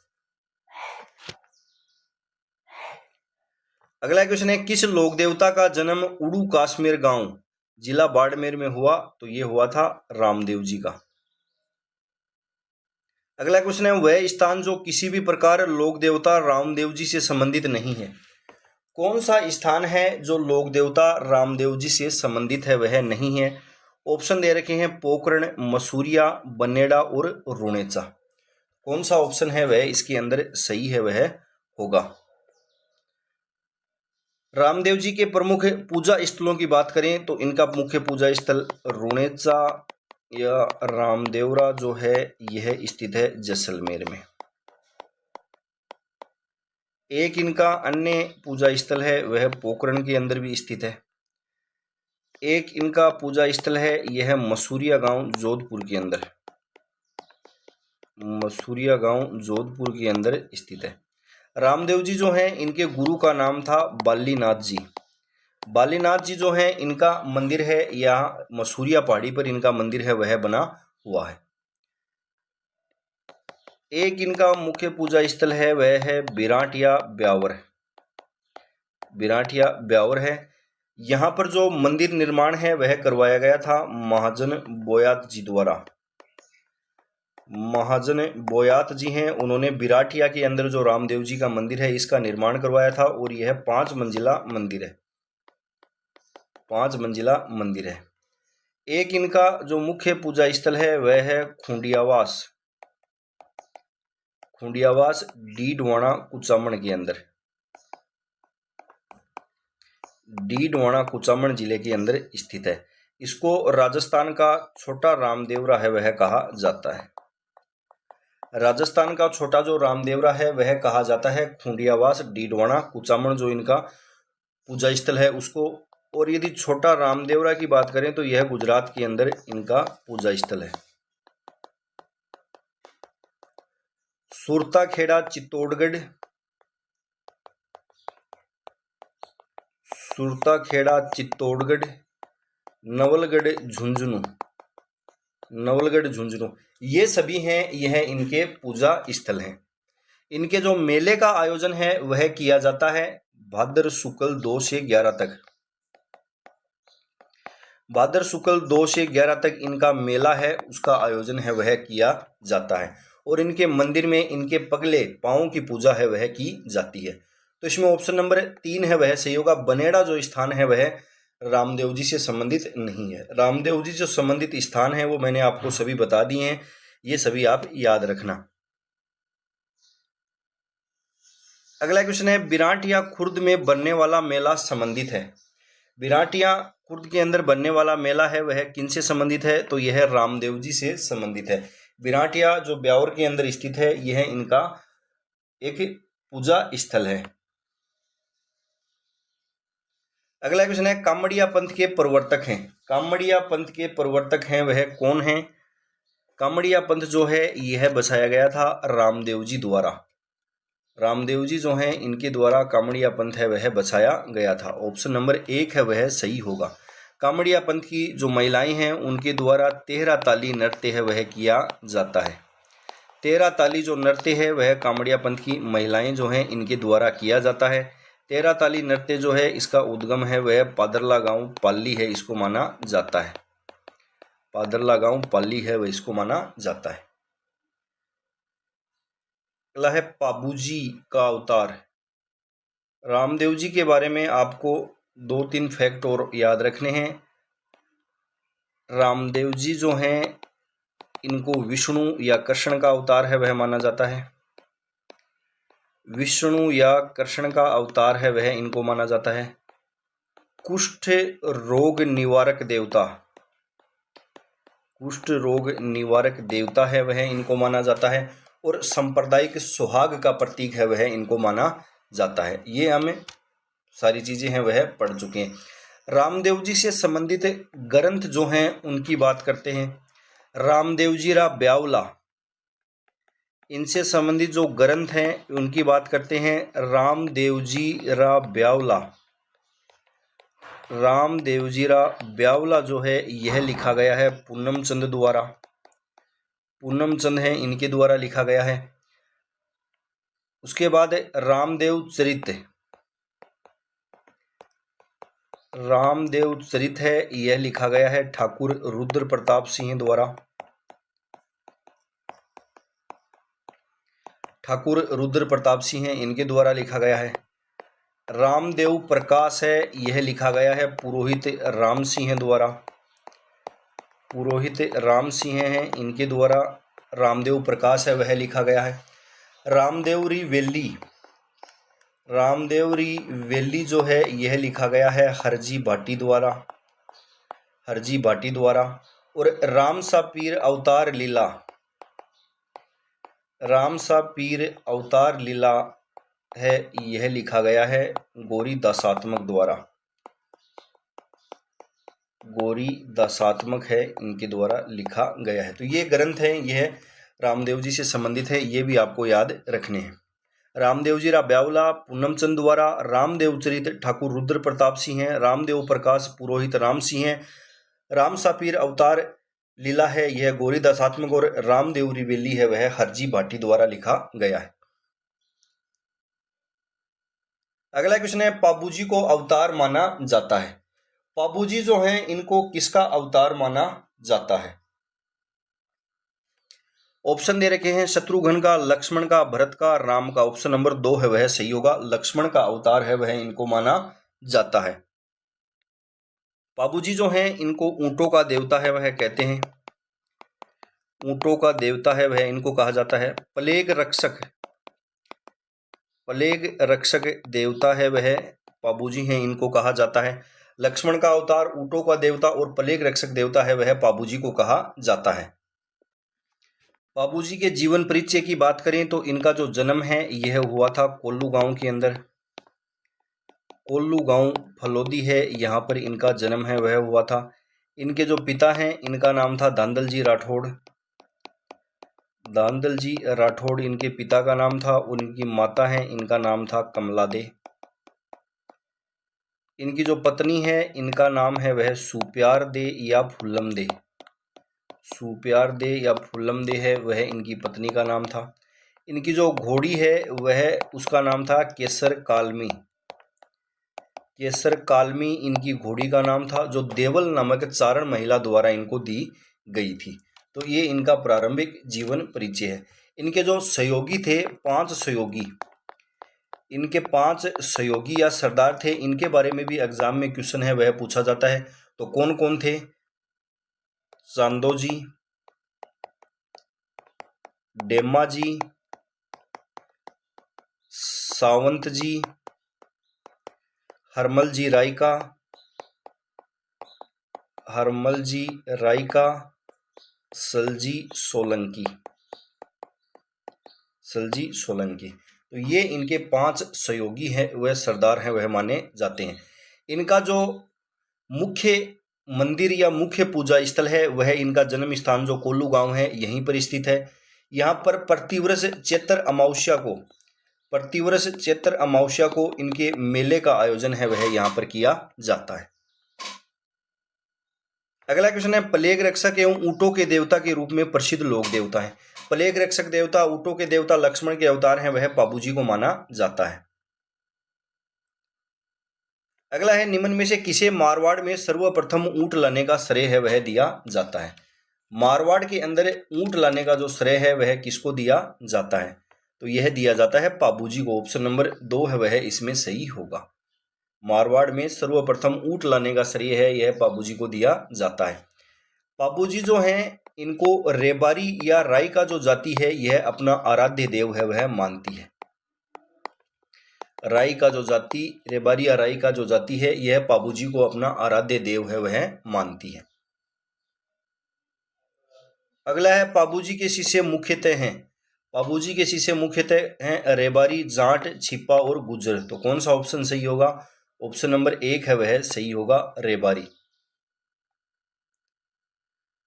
अगला क्वेश्चन है किस लोक देवता का जन्म उड़ू काश्मीर गांव जिला बाड़मेर में हुआ? तो ये हुआ था रामदेव जी का। अगला क्वेश्चन है वह स्थान जो किसी भी प्रकार लोक देवता रामदेव जी से संबंधित नहीं है। कौन सा स्थान है जो लोक देवता रामदेव जी से संबंधित है वह नहीं है? ऑप्शन दे रखे हैं पोकरण, मसूरिया, बनेड़ा और रुणेचा। कौन सा ऑप्शन है वह इसके अंदर सही है वह होगा? रामदेव जी के प्रमुख पूजा स्थलों की बात करें तो इनका मुख्य पूजा स्थल रुणेचा या रामदेवरा जो है यह स्थित है जैसलमेर में। एक इनका अन्य पूजा स्थल है वह पोखरण के अंदर भी स्थित है। एक इनका पूजा स्थल है यह मसूरिया गांव जोधपुर के अंदर। मसूरिया गांव जोधपुर के अंदर स्थित है। रामदेव जी जो हैं इनके गुरु का नाम था बालीनाथ जी। बालीनाथ जी जो हैं इनका मंदिर है यहाँ मसूरिया पहाड़ी पर इनका मंदिर है वह बना हुआ है। एक इनका मुख्य पूजा स्थल है वह है बिराटिया ब्यावर। बिराटिया ब्यावर है। यहाँ पर जो मंदिर निर्माण है वह करवाया गया था महाजन बोयात जी द्वारा। महाजन बोयात जी हैं उन्होंने बिराटिया के अंदर जो रामदेव जी का मंदिर है इसका निर्माण करवाया था और यह 5 मंजिला मंदिर है। 5 मंजिला मंदिर है। एक इनका जो मुख्य पूजा स्थल है वह है खुंडियावास। खुंडियावास डीडवाना कुचामन के अंदर। डीडवाना कुचामन जिले के अंदर स्थित है। इसको राजस्थान का छोटा रामदेवरा है वह कहा जाता है। राजस्थान का छोटा जो रामदेवरा है वह कहा जाता है खुंडियावास डीडवाना कुचामन जो इनका पूजा स्थल है उसको। और यदि छोटा रामदेवरा की बात करें तो यह गुजरात के अंदर इनका पूजा स्थल है। सुरताखेड़ा चित्तौड़गढ़, सुरताखेड़ा चित्तौड़गढ़, नवलगढ़ झुंझुनू, नवलगढ़ झुंझुनू ये सभी हैं यह इनके पूजा स्थल हैं। इनके जो मेले का आयोजन है वह किया जाता है भाद्र शुक्ल 2 से 11 तक। भाद्र शुक्ल 2 से 11 तक इनका मेला है उसका आयोजन है वह किया जाता है। और इनके मंदिर में इनके पगले पांवों की पूजा है वह की जाती है। तो इसमें ऑप्शन नंबर 3 है वह सही होगा। बनेड़ा जो स्थान है वह रामदेव जी से संबंधित नहीं है। रामदेव जी जो संबंधित स्थान है वो मैंने आपको सभी बता दिए हैं, ये सभी आप याद रखना। अगला क्वेश्चन है, विराटिया खुर्द में बनने वाला मेला संबंधित है। विराटिया खुर्द के अंदर बनने वाला मेला है वह किनसे संबंधित है? तो यह रामदेव जी से संबंधित है। विराटिया जो ब्यावर के अंदर स्थित है, यह इनका एक पूजा स्थल है। अगला क्वेश्चन है, कामड़िया पंथ के प्रवर्तक हैं। कामड़िया पंथ के प्रवर्तक हैं वह कौन है? कामड़िया पंथ जो है यह बसाया गया था रामदेव जी द्वारा। रामदेव जी जो हैं इनके द्वारा कामड़िया पंथ है वह बसाया गया था। ऑप्शन नंबर 1 है वह सही होगा। कामड़िया पंथ की जो महिलाएं हैं उनके द्वारा 13 ताली नृत्य है वह किया जाता है। 13 ताली जो नृत्य है वह कामड़िया पंथ की महिलाएं जो हैं इनके द्वारा किया जाता है। 13 ताली नृत्य जो है इसका उद्गम है वह पादरला गांव पाली है, इसको माना जाता है। पादरला गांव पाली है वह इसको माना जाता है। अगला है पाबूजी का अवतार। रामदेव जी के बारे में आपको 2-3 फैक्ट और याद रखने हैं। रामदेव जी जो हैं इनको विष्णु या कृष्ण का अवतार है वह माना जाता है। विष्णु या कृष्ण का अवतार है वह इनको माना जाता है। कुष्ठ रोग निवारक देवता, कुष्ठ रोग निवारक देवता है वह इनको माना जाता है। और सांप्रदायिक सुहाग का प्रतीक है वह इनको माना जाता है। ये हमें सारी चीजें हैं वह पढ़ चुके हैं। रामदेव जी से संबंधित ग्रंथ जो हैं उनकी बात करते हैं। रामदेव जी रा ब्यावला, इनसे संबंधित जो ग्रंथ हैं उनकी बात करते हैं। रामदेव जी रा ब्यावला, रामदेव जी रा ब्यावला जो है यह लिखा गया है पूनम चंद द्वारा। पूनम चंद है इनके द्वारा लिखा गया है। उसके बाद रामदेव चरित, रामदेव चरित है यह लिखा गया है ठाकुर रुद्र प्रताप सिंह द्वारा। ठाकुर रुद्र प्रताप सिंह इनके द्वारा लिखा गया है। रामदेव प्रकाश है यह लिखा गया है पुरोहित राम सिंह द्वारा। पुरोहित राम सिंह हैं इनके द्वारा रामदेव प्रकाश है वह लिखा गया है। रामदेवरी वेली, रामदेवरी वेली जो है यह लिखा गया है हरजी भाटी द्वारा। हरजी भाटी द्वारा। और रामसा पीर अवतार लीला, रामसा पीर अवतार लीला है यह लिखा गया है गौरी दासात्मक द्वारा। गौरी दासात्मक है इनके द्वारा लिखा गया है। तो ये ग्रंथ हैं, यह रामदेव जी से संबंधित है, ये भी आपको याद रखने हैं। रामदेव जी रा ब्यावला पूनम चंद द्वारा, रामदेव चरित ठाकुर रुद्र प्रताप सिंह है, रामदेव प्रकाश पुरोहित राम सिंह है, रामसा पीर अवतार लीला है यह गौरी दासात्मक, और रामदेव रिवेली है वह हरजी भाटी द्वारा लिखा गया है। अगला क्वेश्चन है, पाबूजी को अवतार माना जाता है। पाबूजी जो हैं इनको किसका अवतार माना जाता है? ऑप्शन दे रखे हैं शत्रुघ्न का, लक्ष्मण का, भरत का, राम का। ऑप्शन नंबर 2 है वह सही होगा। लक्ष्मण का अवतार है वह इनको माना जाता है। पाबूजी जो हैं इनको ऊंटों का देवता है वह कहते हैं। ऊंटों का देवता है वह इनको कहा जाता है। प्लेग रक्षक, प्लेग रक्षक देवता है वह पाबूजी हैं इनको कहा जाता है। लक्ष्मण का अवतार, ऊंटों का देवता और प्लेग रक्षक देवता है वह पाबूजी को कहा जाता है। पाबूजी के जीवन परिचय की बात करें तो इनका जो जन्म है यह हुआ था कोल्लू गांव के अंदर। कोल्लू गांव फलोदी है, यहाँ पर इनका जन्म है वह हुआ था। इनके जो पिता हैं इनका नाम था दांदल जी राठौड़। दांदल जी राठौड़ इनके पिता का नाम था। उनकी माता है इनका नाम था कमला दे। इनकी जो पत्नी है इनका नाम है वह सुप्यार दे या फुल्लम दे। सुप्यार दे या फुल्लम दे है वह इनकी पत्नी का नाम था। इनकी जो घोड़ी है वह उसका नाम था केसर कालमी। केसर कालमी इनकी घोड़ी का नाम था, जो देवल नामक चारण महिला द्वारा इनको दी गई थी। तो ये इनका प्रारंभिक जीवन परिचय है। इनके जो सहयोगी थे 5 सहयोगी, इनके 5 सहयोगी या सरदार थे, इनके बारे में भी एग्जाम में क्वेश्चन है वह पूछा जाता है। तो कौन कौन थे? चांदोजी, डेम्माजी, सावंतजी, हरमलजी रायका, सलजी सोलंकी। तो ये इनके 5 सहयोगी हैं, वह सरदार हैं, वह माने जाते हैं। इनका जो मुख्य मंदिर या मुख्य पूजा स्थल है वह इनका जन्म स्थान जो कोल्लू गांव है यहीं पर स्थित है। यहाँ पर प्रतिवर्ष चैत्र अमावस्या को इनके मेले का आयोजन है वह यहाँ पर किया जाता है। अगला क्वेश्चन है, प्लेग रक्षक एवं ऊँटों के देवता के रूप में प्रसिद्ध लोक देवता है। प्लेग रक्षक देवता, ऊँटों के देवता लक्ष्मण के अवतार हैं, वह पाबूजी को माना जाता है। अगला है, निम्न में से किसे मारवाड़ में सर्वप्रथम ऊँट लाने का श्रेय है वह दिया जाता है। मारवाड़ के अंदर ऊँट लाने का जो श्रेय है वह किसको दिया जाता है? तो यह दिया जाता है पाबूजी को। ऑप्शन नंबर 2 है वह इसमें सही होगा। मारवाड़ में सर्वप्रथम ऊँट लाने का श्रेय है यह पाबूजी को दिया जाता है। पाबूजी जो हैं इनको रेबारी या राई का जो जाति है यह अपना आराध्य देव है वह मानती है। राई का जो जाति, रेबारी या राई का जो जाति है यह पाबूजी को अपना आराध्य देव है वह मानती है। अगला है, पाबूजी के शिष्य मुख्यतः हैं। पाबूजी के शिष्य मुख्यतः हैं रेबारी, जाट, छिपा और गुज्जर। तो कौन सा ऑप्शन सही होगा? ऑप्शन नंबर 1 है वह सही होगा, रेबारी।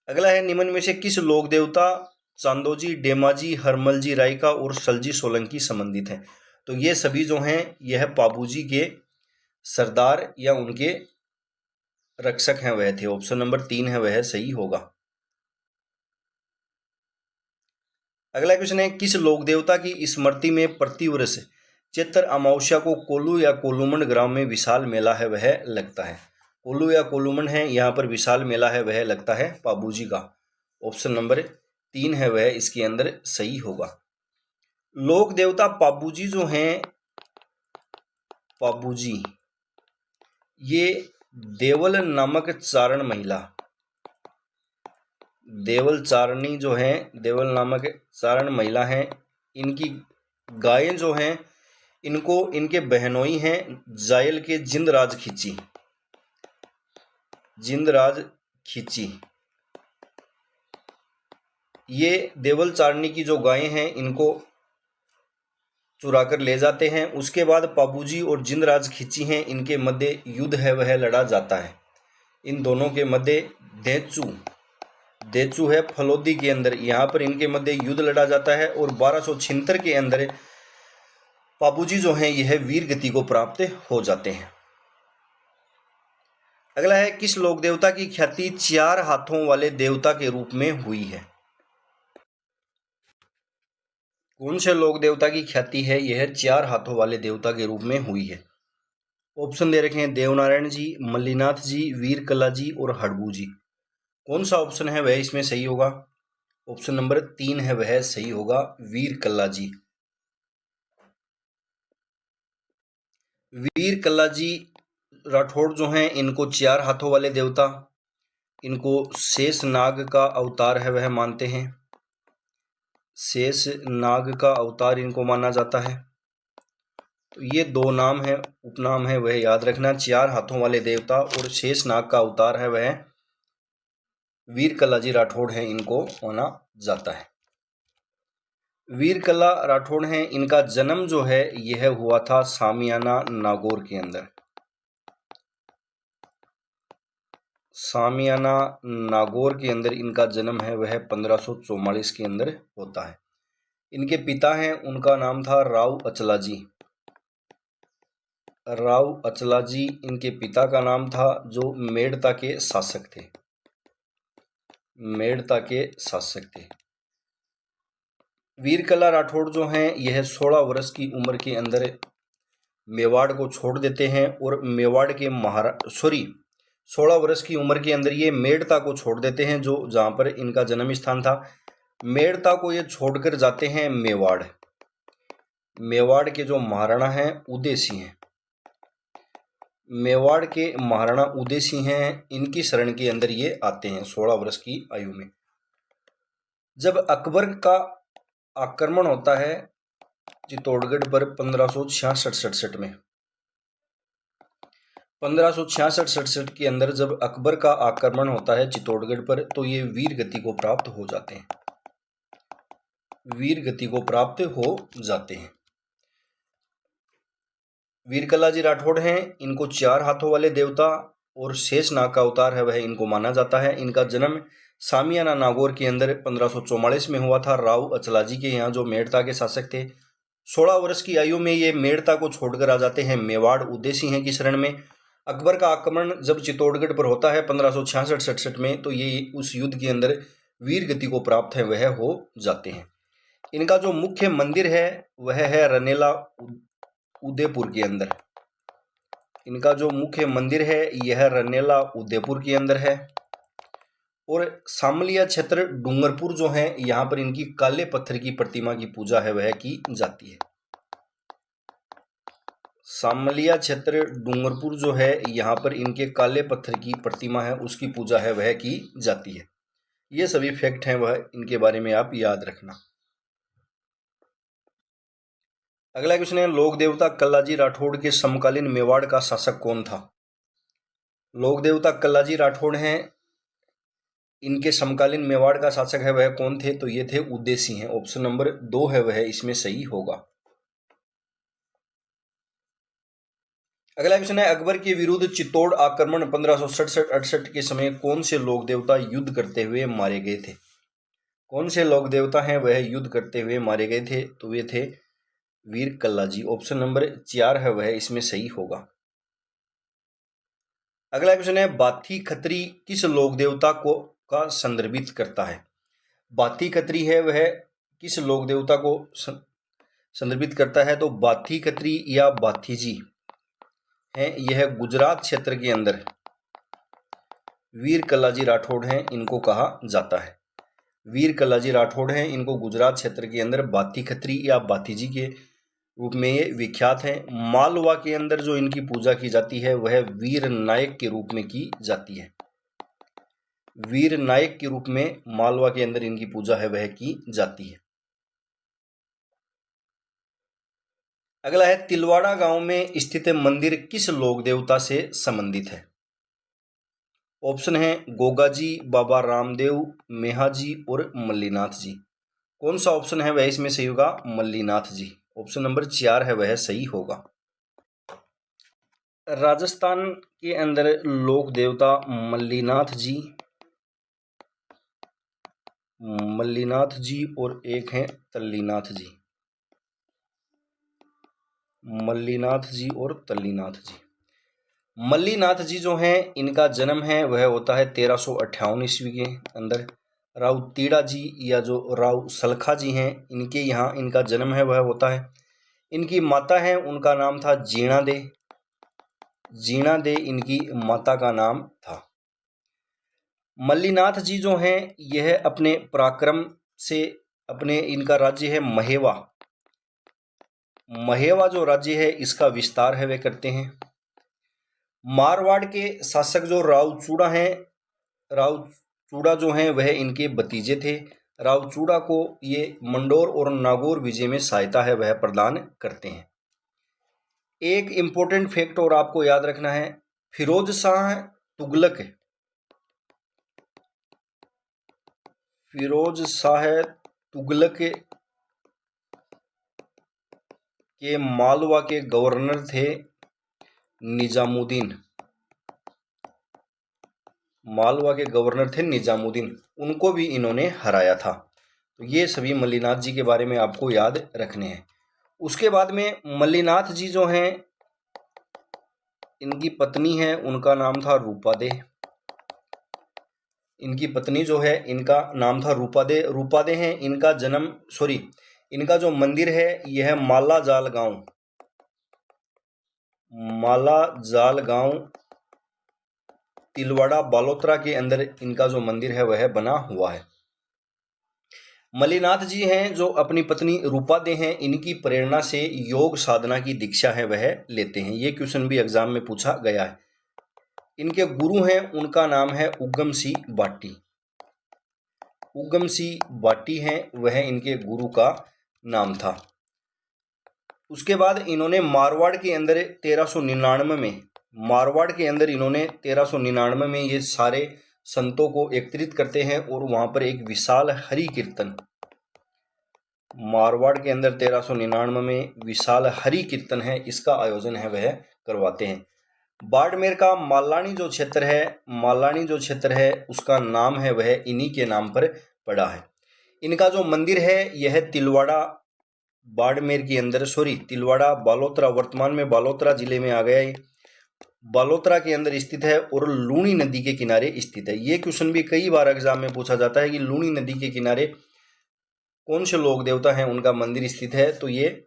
अगला है, निम्न में से किस लोक देवता चांदोजी, डेमाजी, हरमलजी रायका और सलजी सोलंकी संबंधित हैं? तो ये सभी जो हैं यह पाबूजी के सरदार या उनके रक्षक हैं वह थे। ऑप्शन नंबर 3 है वह सही होगा। अगला क्वेश्चन है, किस लोक देवता की स्मृति में प्रतिवर्ष चैत्र अमावस्या को कोल्लू या कोल्लूमंड ग्राम में विशाल मेला है वह लगता है? कोल्लू या कोल्लूमंड है, यहाँ पर विशाल मेला है वह लगता है पाबूजी का। ऑप्शन नंबर 3 है वह इसके अंदर सही होगा। लोक देवता पाबूजी जो हैं, पाबूजी ये देवल नामक चारण महिला, देवल चारणी जो है, देवल नामक चारण महिला हैं, इनकी गायें जो हैं इनको इनके बहनोई हैं जायल के जिंदराज खींची। ये देवल चारणी की जो गायें हैं इनको चुरा कर ले जाते हैं। उसके बाद पाबूजी और जिंदराज खींची हैं इनके मध्य युद्ध है वह लड़ा जाता है। इन दोनों के मध्य देचू है फलोदी के अंदर, यहाँ पर इनके मध्य युद्ध लड़ा जाता है और 1276 के अंदर पाबूजी जो हैं यह वीर गति को प्राप्त हो जाते हैं। अगला है, किस लोक देवता की ख्याति 4 हाथों वाले देवता के रूप में हुई है? कौन से लोक देवता की ख्याति है यह 4 हाथों वाले देवता के रूप में हुई है? ऑप्शन दे रखे हैं, देवनारायण जी, मल्लीनाथ जी, वीरकला जी और हड़बू जी। कौन सा ऑप्शन है वह इसमें सही होगा? ऑप्शन नंबर 3 है वह सही होगा, वीरकला जी। वीरकला जी राठौड़ जो हैं इनको 4 हाथों वाले देवता, इनको शेष नाग का अवतार है वह मानते हैं। शेष नाग का अवतार इनको माना जाता है। तो ये 2 नाम है, उपनाम है वह याद रखना, 4 हाथों वाले देवता और शेष नाग का अवतार है वह वीरकला जी राठौड़ है, इनको माना जाता है। वीरकला राठौड़ हैं, इनका जन्म जो है यह हुआ था सामियाना नागौर के अंदर। सामियाना नागौर के अंदर इनका जन्म है वह 1544 के अंदर होता है। इनके पिता हैं, उनका नाम था राव अचला जी। इनके पिता का नाम था जो मेड़ता के शासक थे। वीरकला राठौड़ जो हैं यह 16 वर्ष की उम्र के अंदर मेवाड़ को छोड़ देते हैं और मेवाड़ के 16 वर्ष की उम्र के अंदर ये मेड़ता को छोड़ देते हैं, जो जहाँ पर इनका जन्म स्थान था। मेड़ता को ये छोड़कर जाते हैं मेवाड़। मेवाड़ के जो महाराणा हैं उदय सिंह हैं। मेवाड़ के महाराणा उदय सिंह हैं, इनकी शरण के अंदर ये आते हैं 16 वर्ष की आयु में। जब अकबर का आक्रमण होता है चित्तौड़गढ़ पर 1566-67 में, 1566-67 के अंदर जब अकबर का आक्रमण होता है चित्तौड़गढ़ पर, तो ये वीर गति को प्राप्त हो जाते हैं, वीर गति को प्राप्त हो जाते हैं। वीर कल्लाजी राठौड़ हैं, इनको 4 हाथों वाले देवता और शेषनाग का अवतार है वह इनको माना जाता है। इनका जन्म सामियाना नागौर के अंदर 1544 में हुआ था, राव अचलाजी के यहाँ, जो मेड़ता के शासक थे। 16 वर्ष की आयु में ये मेड़ता को छोड़कर आ जाते हैं मेवाड़ उदय सिंह की शरण में। अकबर का आक्रमण जब चित्तौड़गढ़ पर होता है 1566-67 में, तो ये उस युद्ध के अंदर वीर गति को प्राप्त है वह हो जाते हैं। इनका जो मुख्य मंदिर है वह है रनेला उदयपुर के अंदर। इनका जो मुख्य मंदिर है यह रनेला उदयपुर के अंदर है। और सामलिया क्षेत्र डूंगरपुर जो है, यहाँ पर इनकी काले पत्थर की प्रतिमा की पूजा है वह की जाती है। सामलिया क्षेत्र डूंगरपुर जो है, यहाँ पर इनके काले पत्थर की प्रतिमा है उसकी पूजा है वह की जाती है। ये सभी फैक्ट हैं वह इनके बारे में आप याद रखना। अगला क्वेश्चन है, लोक देवता कल्लाजी राठौड़ के समकालीन मेवाड़ का शासक कौन था? लोक देवता कल्लाजी राठौड़ हैं, इनके समकालीन मेवाड़ का शासक है वह कौन थे? तो ये थे उदय सिंह हैं। ऑप्शन नंबर 2 है वह इसमें सही होगा। अगला क्वेश्चन है, अकबर के विरुद्ध चित्तौड़ आक्रमण 1567-68 के समय कौन से लोक देवता युद्ध करते हुए मारे गए थे? कौन से लोक देवता हैं वह युद्ध करते हुए मारे गए थे? तो वे थे वीर कल्लाजी। ऑप्शन नंबर 4 है वह इसमें सही होगा। अगला क्वेश्चन है, बाथी खत्री किस लोक देवता को का संदर्भित करता है? बाथी खत्री है वह किस लोक देवता को संदर्भित करता है? तो बाथी खत्री या बाथीजी है, यह गुजरात क्षेत्र के अंदर वीर कल्लाजी राठौड़ हैं, इनको कहा जाता है। वीर कल्लाजी राठौड़ हैं, इनको गुजरात क्षेत्र के अंदर बाथी खत्री या बाथीजी के रूप में ये विख्यात हैं। मालवा के अंदर जो इनकी पूजा की जाती है वह वीर नायक के रूप में की जाती है। वीर नायक के रूप में मालवा के अंदर इनकी पूजा है वह की जाती है। अगला है, तिलवाड़ा गांव में स्थित मंदिर किस लोक देवता से संबंधित है? ऑप्शन है गोगा जी, बाबा रामदेव, मेहा जी और मल्लीनाथ जी। कौन सा ऑप्शन है वह इसमें सही होगा? मल्लीनाथ जी। ऑप्शन नंबर 4 है वह सही होगा। राजस्थान के अंदर लोक देवता मल्लीनाथ जी और एक हैं तल्लीनाथ जी। मल्लीनाथ जी और तल्लीनाथ जी। मल्लीनाथ जी जो हैं, इनका जन्म है वह होता है 1358 ईस्वी के अंदर। राव तीड़ा जी या जो राव सलखा जी हैं, इनके यहाँ इनका जन्म है वह होता है। इनकी माता है, उनका नाम था जीणा दे। जीणा दे इनकी माता का नाम था। मल्लीनाथ जी जो हैं, यह अपने पराक्रम से इनका राज्य है महेवा। महेवा जो राज्य है इसका विस्तार है वे करते हैं। मारवाड़ के शासक जो राव चूड़ा हैं, राव चूड़ा जो हैं वह इनके भतीजे थे। राव चूड़ा को ये मंडोर और नागौर विजय में सहायता है वह प्रदान करते हैं। एक इंपॉर्टेंट फैक्ट और आपको याद रखना है, फिरोज शाह तुगलक के मालवा के गवर्नर थे निजामुद्दीन। मालवा के गवर्नर थे निजामुद्दीन, उनको भी इन्होंने हराया था। तो ये सभी मल्लीनाथ जी के बारे में आपको याद रखने हैं। उसके बाद में मल्लीनाथ जी जो हैं, इनकी पत्नी है, उनका नाम था रूपादे। इनकी पत्नी जो है इनका नाम था रूपादे। रूपादे हैं, इनका जो मंदिर है यह मालाजाल गांव तिलवाड़ा बालोतरा के अंदर इनका जो मंदिर है वह बना हुआ है। मल्लिनाथ जी हैं जो अपनी पत्नी रूपा दे हैं, इनकी प्रेरणा से योग साधना की दीक्षा है वह लेते हैं। ये क्वेश्चन भी एग्जाम में पूछा गया है। इनके गुरु हैं, उनका नाम है उगम सिंह भाटी। उगम सिंह भाटी हैं, वह इनके गुरु का नाम था। उसके बाद इन्होंने मारवाड़ के अंदर 1399 में, मारवाड़ के अंदर इन्होंने 1399 में ये सारे संतों को एकत्रित करते हैं और वहां पर एक विशाल हरि कीर्तन, मारवाड़ के अंदर 1399 में विशाल हरि कीर्तन है, इसका आयोजन है वह करवाते हैं। बाड़मेर का मालानी जो क्षेत्र है, मालानी जो क्षेत्र है उसका नाम है वह इन्हीं के नाम पर पड़ा है। इनका जो मंदिर है यह तिलवाड़ा, बाड़मेर के अंदर, तिलवाड़ा बालोतरा, वर्तमान में बालोतरा जिले में आ गया है, बालोतरा के अंदर स्थित है और लूणी नदी के किनारे स्थित है। ये क्वेश्चन भी कई बार एग्जाम में पूछा जाता है कि लूणी नदी के किनारे कौन से लोक देवता हैं उनका मंदिर स्थित है, तो ये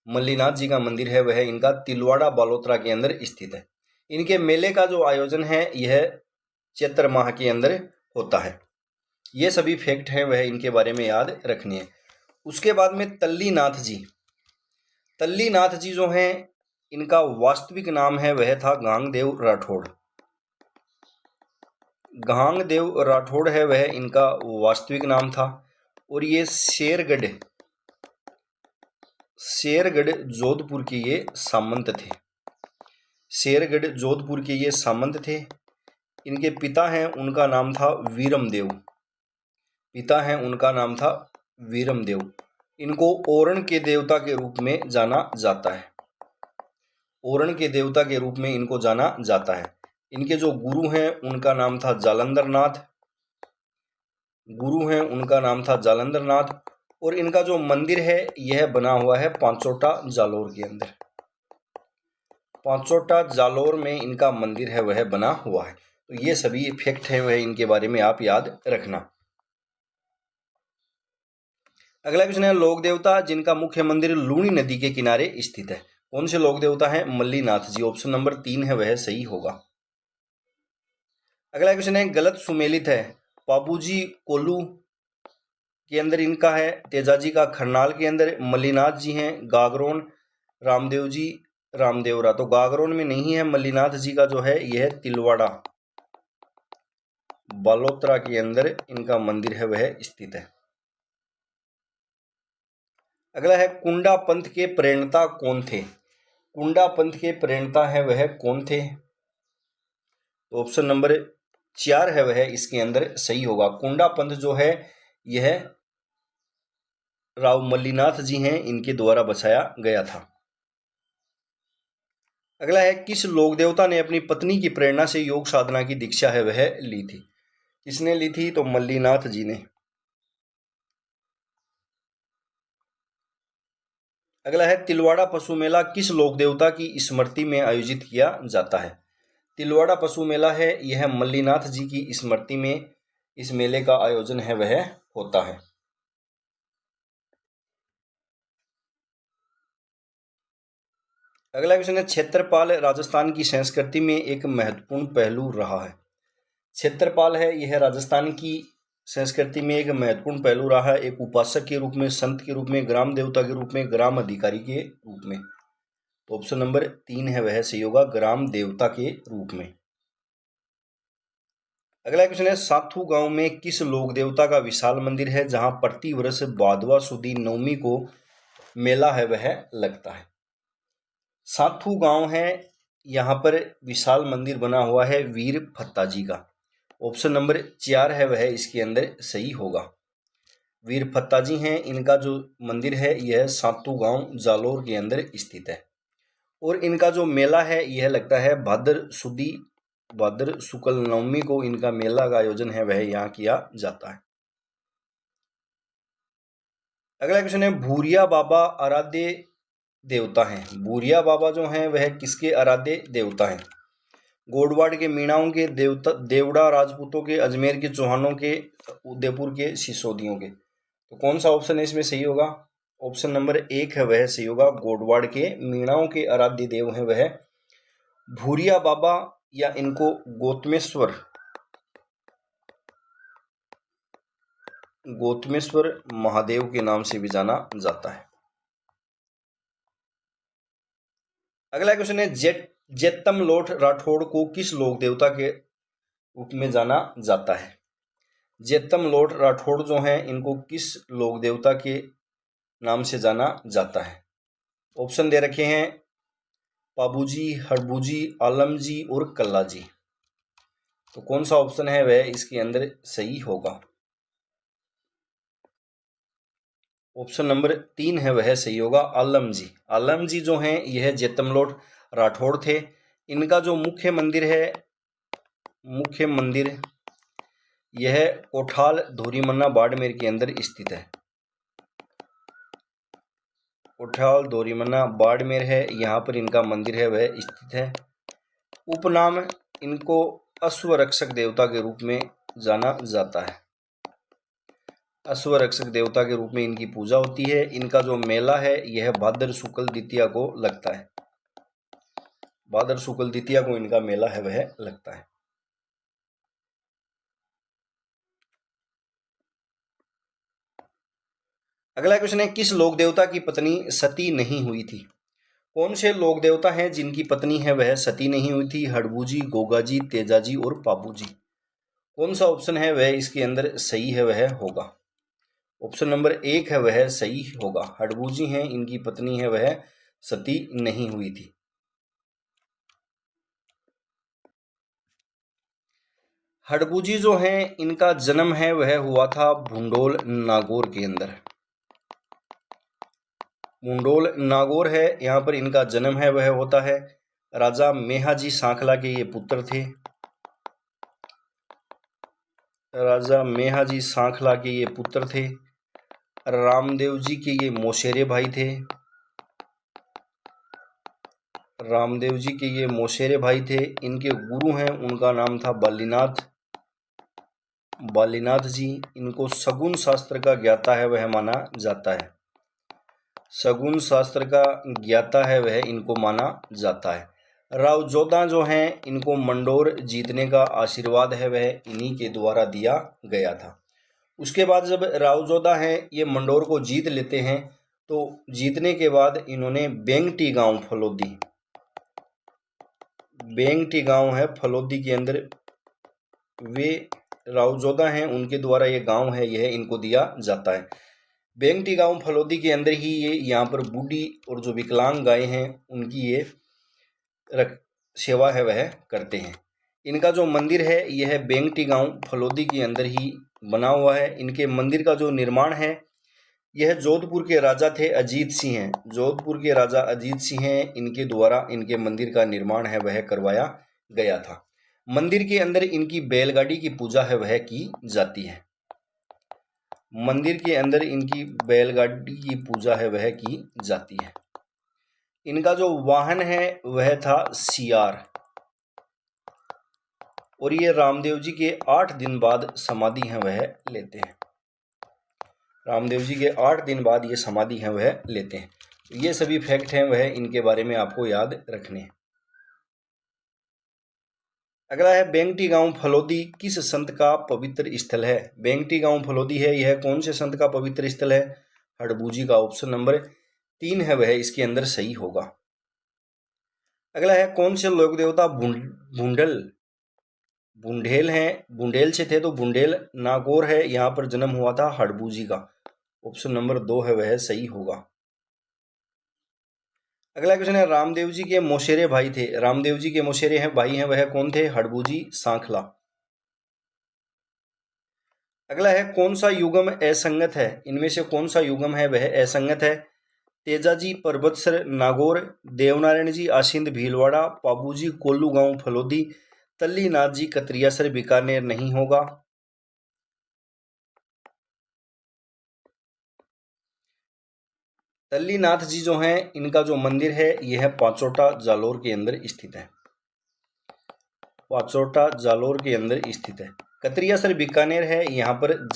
मल्लिनाथ जी का मंदिर है वह इनका तिलवाड़ा बालोतरा के अंदर स्थित है। इनके मेले का जो आयोजन है यह चैत्र माह के अंदर होता है। ये सभी फैक्ट हैं वह इनके बारे में याद रखने हैं। उसके बाद में तल्लीनाथ जी, तल्लीनाथ जी जो हैं इनका वास्तविक नाम है वह था गांगदेव राठौड़। गांगदेव राठौड़ है वह इनका वास्तविक नाम था और ये शेरगढ़ जोधपुर के ये सामंत थे। शेरगढ़ जोधपुर के ये सामंत थे। इनके पिता हैं, उनका नाम था वीरमदेव, पिता हैं उनका नाम था वीरमदेव। इनको ओरण के देवता के रूप में जाना जाता है, ओरण के देवता के रूप में इनको जाना जाता है। इनके जो गुरु हैं उनका नाम था जालंधर नाथ, गुरु हैं उनका नाम था जालंधर नाथ। और इनका जो मंदिर है यह बना हुआ है पांचोटा जालोर के अंदर, पांचोटा जालोर में इनका मंदिर है वह बना हुआ है। तो ये सभी फैक्ट है वह इनके बारे में आप याद रखना। अगला क्वेश्चन है लोक देवता जिनका मुख्य मंदिर लूणी नदी के किनारे स्थित है, कौन से लोक देवता है? मल्लिनाथ जी। ऑप्शन नंबर 3 है वह सही होगा। अगला क्वेश्चन है गलत सुमेलित है, पाबूजी कोल्लू के अंदर इनका है, तेजाजी का खरनाल के अंदर, मल्लिनाथ जी हैं गागरोन, रामदेव जी रामदेवरा। तो गागरोन में नहीं है, मल्लिनाथ जी का जो है यह तिलवाड़ा बालोतरा के अंदर इनका मंदिर है वह स्थित है। अगला है कुंडा पंथ के प्रणेता कौन थे? कुंडा पंथ के प्रणेता है वह कौन थे? तो ऑप्शन नंबर 4 है वह इसके अंदर सही होगा। कुंडा पंथ जो है यह राव मल्लिनाथ जी हैं, इनके द्वारा बसाया गया था। अगला है किस लोक देवता ने अपनी पत्नी की प्रेरणा से योग साधना की दीक्षा है वह ली थी? किसने ली थी? तो मल्लिनाथ जी ने। अगला है तिलवाड़ा पशु मेला किस लोक देवता की स्मृति में आयोजित किया जाता है? तिलवाड़ा पशु मेला है यह मल्लिनाथ जी की स्मृति में इस मेले का आयोजन है वह होता है। अगला क्वेश्चन है क्षेत्रपाल राजस्थान की संस्कृति में एक महत्वपूर्ण पहलू रहा है। क्षेत्रपाल है यह राजस्थान की संस्कृति में एक महत्वपूर्ण पहलू रहा है, एक उपासक के रूप में, संत के रूप में, ग्राम देवता के रूप में, ग्राम अधिकारी के रूप में। ऑप्शन नंबर 3 है वह सही होगा, ग्राम देवता के रूप में। अगला क्वेश्चन है साथू गांव में किस लोक देवता का विशाल मंदिर है जहां प्रति वर्ष भादवा सुदी नवमी को मेला है वह लगता है? साथू गांव है, यहाँ पर विशाल मंदिर बना हुआ है वीर फत्ता जी का। ऑप्शन नंबर 4 है वह इसके अंदर सही होगा। वीर फत्ता जी हैं, इनका जो मंदिर है यह सातू गांव जालोर के अंदर स्थित है और इनका जो मेला है यह लगता है भाद्र शुक्ल नवमी को इनका मेला का आयोजन है वह यहाँ किया जाता है। अगला क्वेश्चन है भूरिया बाबा आराध्य देवता हैं। भूरिया बाबा जो हैं वह किसके आराध्य देवता हैं? गोडवाड़ के मीणाओं के, देवड़ा राजपूतों के, अजमेर के चौहानों के, उदयपुर के सिसोदियों के। तो कौन सा ऑप्शन है इसमें सही होगा? ऑप्शन नंबर 1 है वह सही होगा। गोडवाड़ के मीणाओं के आराध्य देव हैं वह भूरिया बाबा या इनको गौतमेश्वर गौतमेश्वर महादेव के नाम से भी जाना जाता है। अगला क्वेश्चन है जेतम लोठ राठौड़ को किस लोक देवता के रूप में जाना जाता है? जेतम लोठ राठौड़ जो हैं इनको किस लोक देवता के नाम से जाना जाता है? ऑप्शन दे रखे हैं पाबूजी, हड़बूजी, आलमजी और कल्लाजी। तो कौन सा ऑप्शन है वह इसके अंदर सही होगा? ऑप्शन नंबर 3 है वह सही होगा, आलमजी। आलमजी जो हैं यह जेतमलोट राठौड़ थे। इनका जो मुख्य मंदिर यह कोठाल धोरीमन्ना बाड़मेर के अंदर स्थित है। कोठाल धोरीमन्ना बाड़मेर है, यहाँ पर इनका मंदिर है वह स्थित है। उपनाम इनको अश्वरक्षक देवता के रूप में जाना जाता है। अश्वरक्षक देवता के रूप में इनकी पूजा होती है। इनका जो मेला है यह भाद्र शुक्ल द्वितीया को लगता है। भाद्र शुक्ल द्वितीया को इनका मेला है वह लगता है। अगला क्वेश्चन है किस लोक देवता की पत्नी सती नहीं हुई थी? कौन से लोक देवता हैं जिनकी पत्नी है वह सती नहीं हुई थी? हड़बूजी, गोगाजी, तेजाजी और पाबूजी। कौन सा ऑप्शन है वह इसके अंदर सही है वह होगा? ऑप्शन नंबर 1 है वह सही होगा। हड़बूजी हैं इनकी पत्नी है वह सती नहीं हुई थी। हड़बूजी जो हैं इनका जन्म है वह हुआ था भूंडोल नागौर के अंदर। भूंडोल नागौर है, यहाँ पर इनका जन्म है वह होता है। राजा मेहाजी सांखला के ये पुत्र थे। राजा मेहाजी सांखला के ये पुत्र थे। रामदेव जी के ये मौसेरे भाई थे। रामदेव जी के ये मौसेरे भाई थे। इनके गुरु हैं उनका नाम था बालीनाथ जी। इनको सगुन शास्त्र का ज्ञाता है वह माना जाता है। सगुन शास्त्र का ज्ञाता है वह इनको माना जाता है। रावजोधा जो हैं इनको मंडोर जीतने का आशीर्वाद है वह इन्हीं के द्वारा दिया गया था। उसके बाद जब रावजोधा हैं ये मंडोर को जीत लेते हैं तो जीतने के बाद इन्होंने बेंगटी गांव है फलोदी के अंदर, वे रावजोधा हैं उनके द्वारा ये गांव है यह इनको दिया जाता है। बेंगटी गांव फलोदी के अंदर ही ये यहाँ पर बूढ़ी और जो विकलांग गाय हैं उनकी ये सेवा है वह करते हैं। इनका जो मंदिर है यह बेंगटी गांव फलोदी के अंदर ही बना हुआ है। इनके मंदिर का जो निर्माण है यह जोधपुर के राजा थे अजीत सिंह हैं। जोधपुर के राजा अजीत सिंह हैं इनके द्वारा इनके मंदिर का निर्माण है वह करवाया गया था। मंदिर के अंदर इनकी बैलगाड़ी की पूजा है वह की जाती है। मंदिर के अंदर इनकी बैलगाड़ी की पूजा है वह की जाती है। इनका जो वाहन है वह था सियार। और ये रामदेव जी के 8 दिन बाद समाधि है वह लेते हैं। रामदेव जी के 8 दिन बाद ये समाधि है वह लेते हैं। ये सभी फैक्ट हैं वह इनके बारे में आपको याद रखने हैं। अगला है बेंगटी गांव फलोदी किस संत का पवित्र स्थल है? बेंगटी गांव फलोदी है यह कौन से संत का पवित्र स्थल है? हड़बूजी का। ऑप्शन नंबर 3 है वह इसके अंदर सही होगा। अगला है कौन से लोक देवता बुंडेल हैं? बुंडेल से थे तो बुंडेल नागौर है, यहाँ पर जन्म हुआ था हड़बूजी का। ऑप्शन नंबर 2 है वह सही होगा। अगला क्वेश्चन है रामदेव जी के मौसेरे भाई थे। रामदेव जी के मौसेरे हैं भाई हैं वह कौन थे? हड़बूजी सांखला। अगला है कौन सा युगम असंगत है? इनमें से कौन सा युगम है वह असंगत है? तेजाजी परबतसर नागौर, देवनारायण जी आसिंद भीलवाड़ा, पाबूजी कोल्लू गांव फलोदी, तल्लीनाथ जी कतरियासर बीकानेर नहीं होगा। तल्लीनाथ जी जो हैं इनका जो मंदिर है यह पाचोटा जालोर के अंदर स्थित है। पाचोटा जालोर के अंदर स्थित है। कतरियासर बीकानेर है, यहाँ पर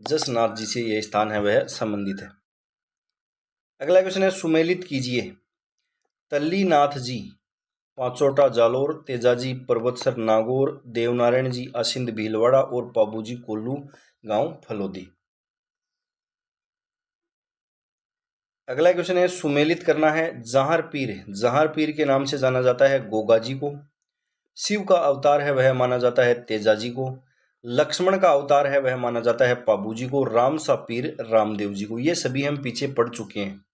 जसनाथ जी से यह स्थान है वह संबंधित है। अगला क्वेश्चन है सुमेलित कीजिए। तल्लीनाथ जी पांचोटा जालोर, तेजाजी पर्वतसर नागौर, देवनारायण जी आसिंद भीलवाड़ा और पाबूजी कोल्लू गांव फलोदी। अगला क्वेश्चन है, सुमेलित करना है। जहार पीर के नाम से जाना जाता है गोगा जी को। शिव का अवतार है वह माना जाता है तेजाजी को। लक्ष्मण का अवतार है वह माना जाता है पाबूजी को। राम सा पीर रामदेव जी को। ये सभी हम पीछे पढ़ चुके हैं।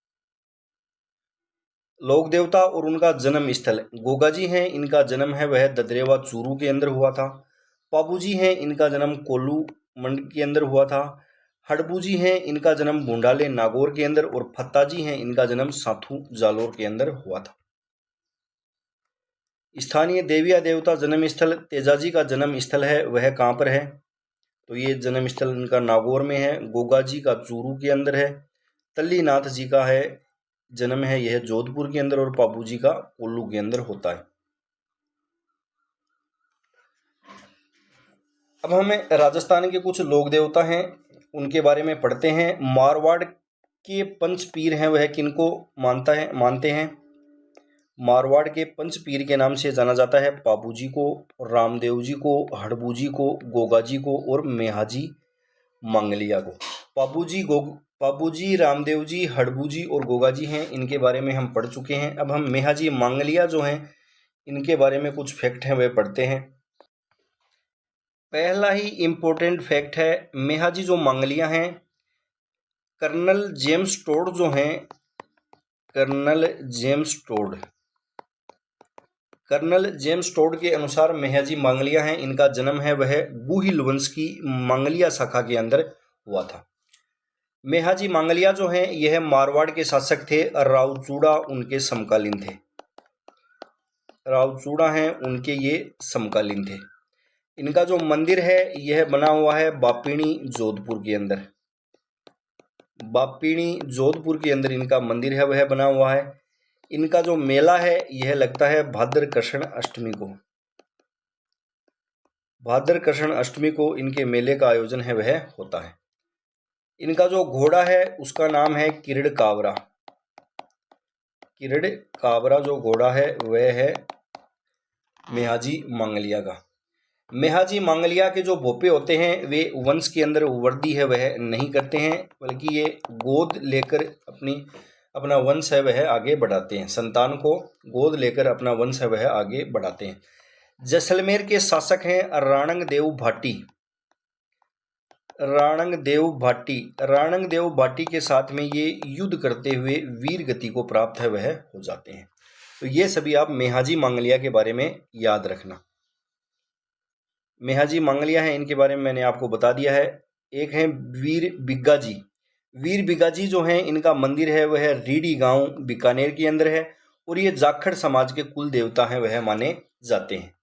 लोक देवता और उनका जन्म स्थल, गोगा जी हैं, इनका जन्म है वह ददरेवा चूरू के अंदर हुआ था। पाबूजी हैं, इनका जन्म कोल्लू मंड के अंदर हुआ था। हड़बू जी हैं, इनका जन्म बुंडाले नागौर के अंदर, और फत्ता जी हैं, इनका जन्म साथू जालोर के अंदर हुआ था। स्थानीय देवी या देवता जन्म स्थल, तेजाजी का जन्म स्थल है वह कहाँ पर है? तो ये जन्म स्थल इनका नागौर में है। गोगा जी का चूरू के अंदर है। तल्लीनाथ जी का है जन्म है यह जोधपुर के अंदर, और पाबू जी का कोल्लू के अंदर होता है। अब हमें राजस्थान के कुछ लोक देवता हैं उनके बारे में पढ़ते हैं। मारवाड़ के पंच पीर हैं वह किनको मानते हैं? मारवाड़ के पंच पीर के नाम से जाना जाता है पाबू जी को, रामदेव जी को, हड़बू जी को, गोगा जी को और मेहाजी मांगलिया को। पाबू जी, रामदेव जी, हड़बू जी और गोगा जी हैं, इनके बारे में हम पढ़ चुके हैं। अब हम मेहाजी मांगलिया जो हैं इनके बारे में कुछ फैक्ट हैं वे पढ़ते हैं। पहला ही इम्पोर्टेंट फैक्ट है, मेहाजी जो मांगलिया हैं, कर्नल जेम्स टोड जो हैं, कर्नल जेम्स टोड के अनुसार मेहाजी मांगलिया हैं, इनका जन्म है वह गुहिल वंश की मांगलिया शाखा के अंदर हुआ था। मेहाजी मांगलिया जो हैं यह मारवाड़ के शासक थे। रावचूड़ा उनके समकालीन थे। रावचूड़ा हैं उनके ये समकालीन थे। इनका जो मंदिर है यह बना हुआ है बापिणी जोधपुर के अंदर। बापिणी जोधपुर के अंदर इनका मंदिर है वह बना हुआ है। इनका जो मेला है यह लगता है भाद्र कृष्ण अष्टमी को। भाद्र कृष्ण अष्टमी को इनके मेले का आयोजन है वह होता है। इनका जो घोड़ा है उसका नाम है किरड़ कावरा। किरड़ कावरा जो घोड़ा है वह है मेहाजी मांगलिया का। मेहाजी मांगलिया के जो भोपे होते हैं वे वंश के अंदर वृद्धि है वह नहीं करते हैं, बल्कि ये गोद लेकर अपना वंश है वह आगे बढ़ाते हैं। संतान को गोद लेकर अपना वंश है वह आगे बढ़ाते हैं। जैसलमेर के शासक हैं राणंग देव भाटी। राणंग देव भाटी के साथ में ये युद्ध करते हुए वीर गति को प्राप्त है वह हो जाते हैं। तो ये सभी आप मेहाजी मांगलिया के बारे में याद रखना। मेहाजी मांगलिया हैं, इनके बारे में मैंने आपको बता दिया है। एक है वीर बिग्गाजी। वीर बिग्गाजी जो हैं इनका मंदिर है वह रीडी गांव बीकानेर के अंदर है, और ये जाखड़ समाज के कुल देवता हैं वह माने जाते हैं।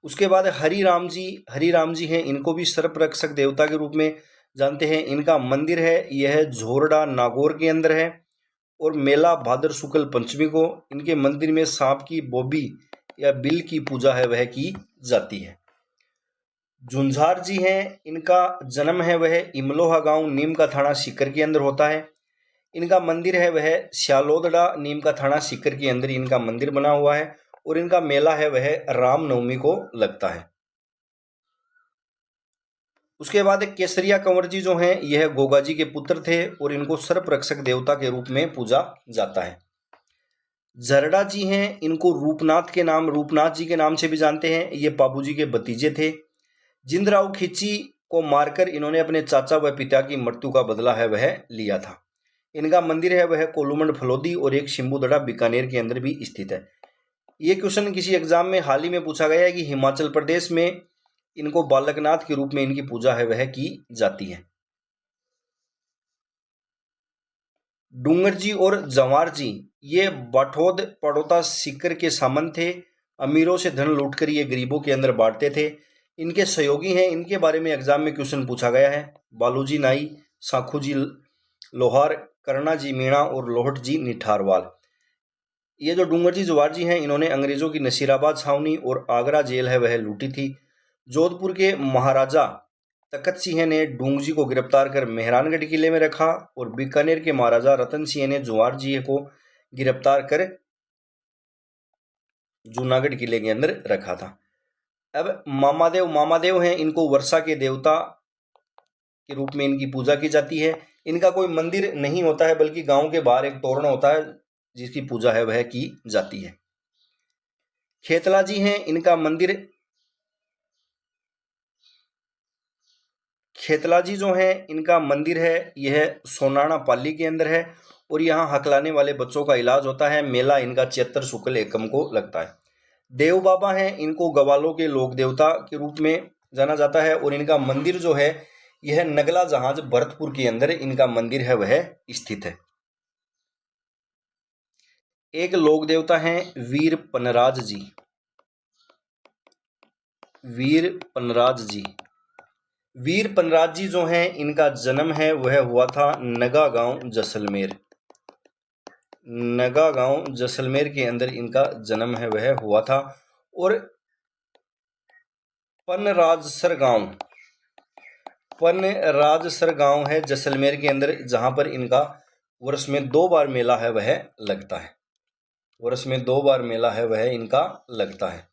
उसके बाद हरिराम जी हैं, इनको भी सर्परक्षक देवता के रूप में जानते हैं। इनका मंदिर है यह झोरडा नागौर के अंदर है, और मेला भाद्र शुक्ल पंचमी को इनके मंदिर में सांप की बोबी या बिल की पूजा है वह की जाती है। झुंझार जी हैं, इनका जन्म है वह इमलोहा गांव नीम का थाना सीकर के अंदर होता है। इनका मंदिर है वह श्यालोदड़ा नीम का थाना सीकर के अंदर इनका मंदिर बना हुआ है, और इनका मेला है वह रामनवमी को लगता है। उसके बाद केसरिया कंवर जी जो हैं यह गोगा जी के पुत्र थे, और इनको सर्परक्षक देवता के रूप में पूजा जाता है। झरड़ा जी हैं, इनको रूपनाथ जी के नाम से भी जानते हैं। ये पाबू जी के भतीजे थे। जिंदराव खिची को मारकर इन्होंने अपने चाचा व पिता की मृत्यु का बदला है वह लिया था। इनका मंदिर है वह कोलूमंड फलोदी, और एक शिम्बूदड़ा बीकानेर के अंदर भी स्थित है। ये क्वेश्चन किसी एग्जाम में हाल ही में पूछा गया है कि हिमाचल प्रदेश में इनको बालकनाथ के रूप में इनकी पूजा है वह की जाती है। डूंगर जी और जवार जी ये बाठोद पड़ोता सीकर के सामंत थे। अमीरों से धन लूटकर ये गरीबों के अंदर बांटते थे। इनके सहयोगी हैं, इनके बारे में एग्जाम में क्वेश्चन पूछा गया है। बालूजी नाई, साखू जी लोहार, करना जी मीणा और लोहट जी निठारवाल। ये जो डूंगर जी जवार जी हैं इन्होंने अंग्रेजों की नसीराबाद छावनी और आगरा जेल है वह लूटी थी। जोधपुर के महाराजा तखत सिंह ने डूंग जी को गिरफ्तार कर मेहरानगढ़ किले में रखा, और बीकानेर के महाराजा रतन सिंह ने जवार जी को गिरफ्तार कर जूनागढ़ किले के अंदर रखा था। अब मामादेव हैं, इनको वर्षा के देवता के रूप में इनकी पूजा की जाती है। इनका कोई मंदिर नहीं होता है, बल्कि गांव के बाहर एक तोरण होता है जिसकी पूजा है वह की जाती है। खेतला जी हैं, इनका मंदिर, खेतला जी जो है इनका मंदिर है यह सोनाणा पाली के अंदर है, और यहाँ हकलाने वाले बच्चों का इलाज होता है। मेला इनका चैत्र शुक्ल एकम को लगता है। देव बाबा हैं, इनको गवालों के लोक देवता के रूप में जाना जाता है, और इनका मंदिर जो है यह नगला जहाज भरतपुर के अंदर इनका मंदिर है वह स्थित है। एक लोक देवता हैं वीर पनराज जी। वीर पनराज जी, वीर पनराज जी जो हैं इनका जन्म है वह हुआ था नगा गांव जैसलमेर। नगा गांव जैसलमेर के अंदर इनका जन्म है वह हुआ था। और पनराजसर गांव है जैसलमेर के अंदर, जहां पर इनका वर्ष में 2 बार मेला है वह लगता है। वर्ष में 2 बार मेला है वह इनका लगता है।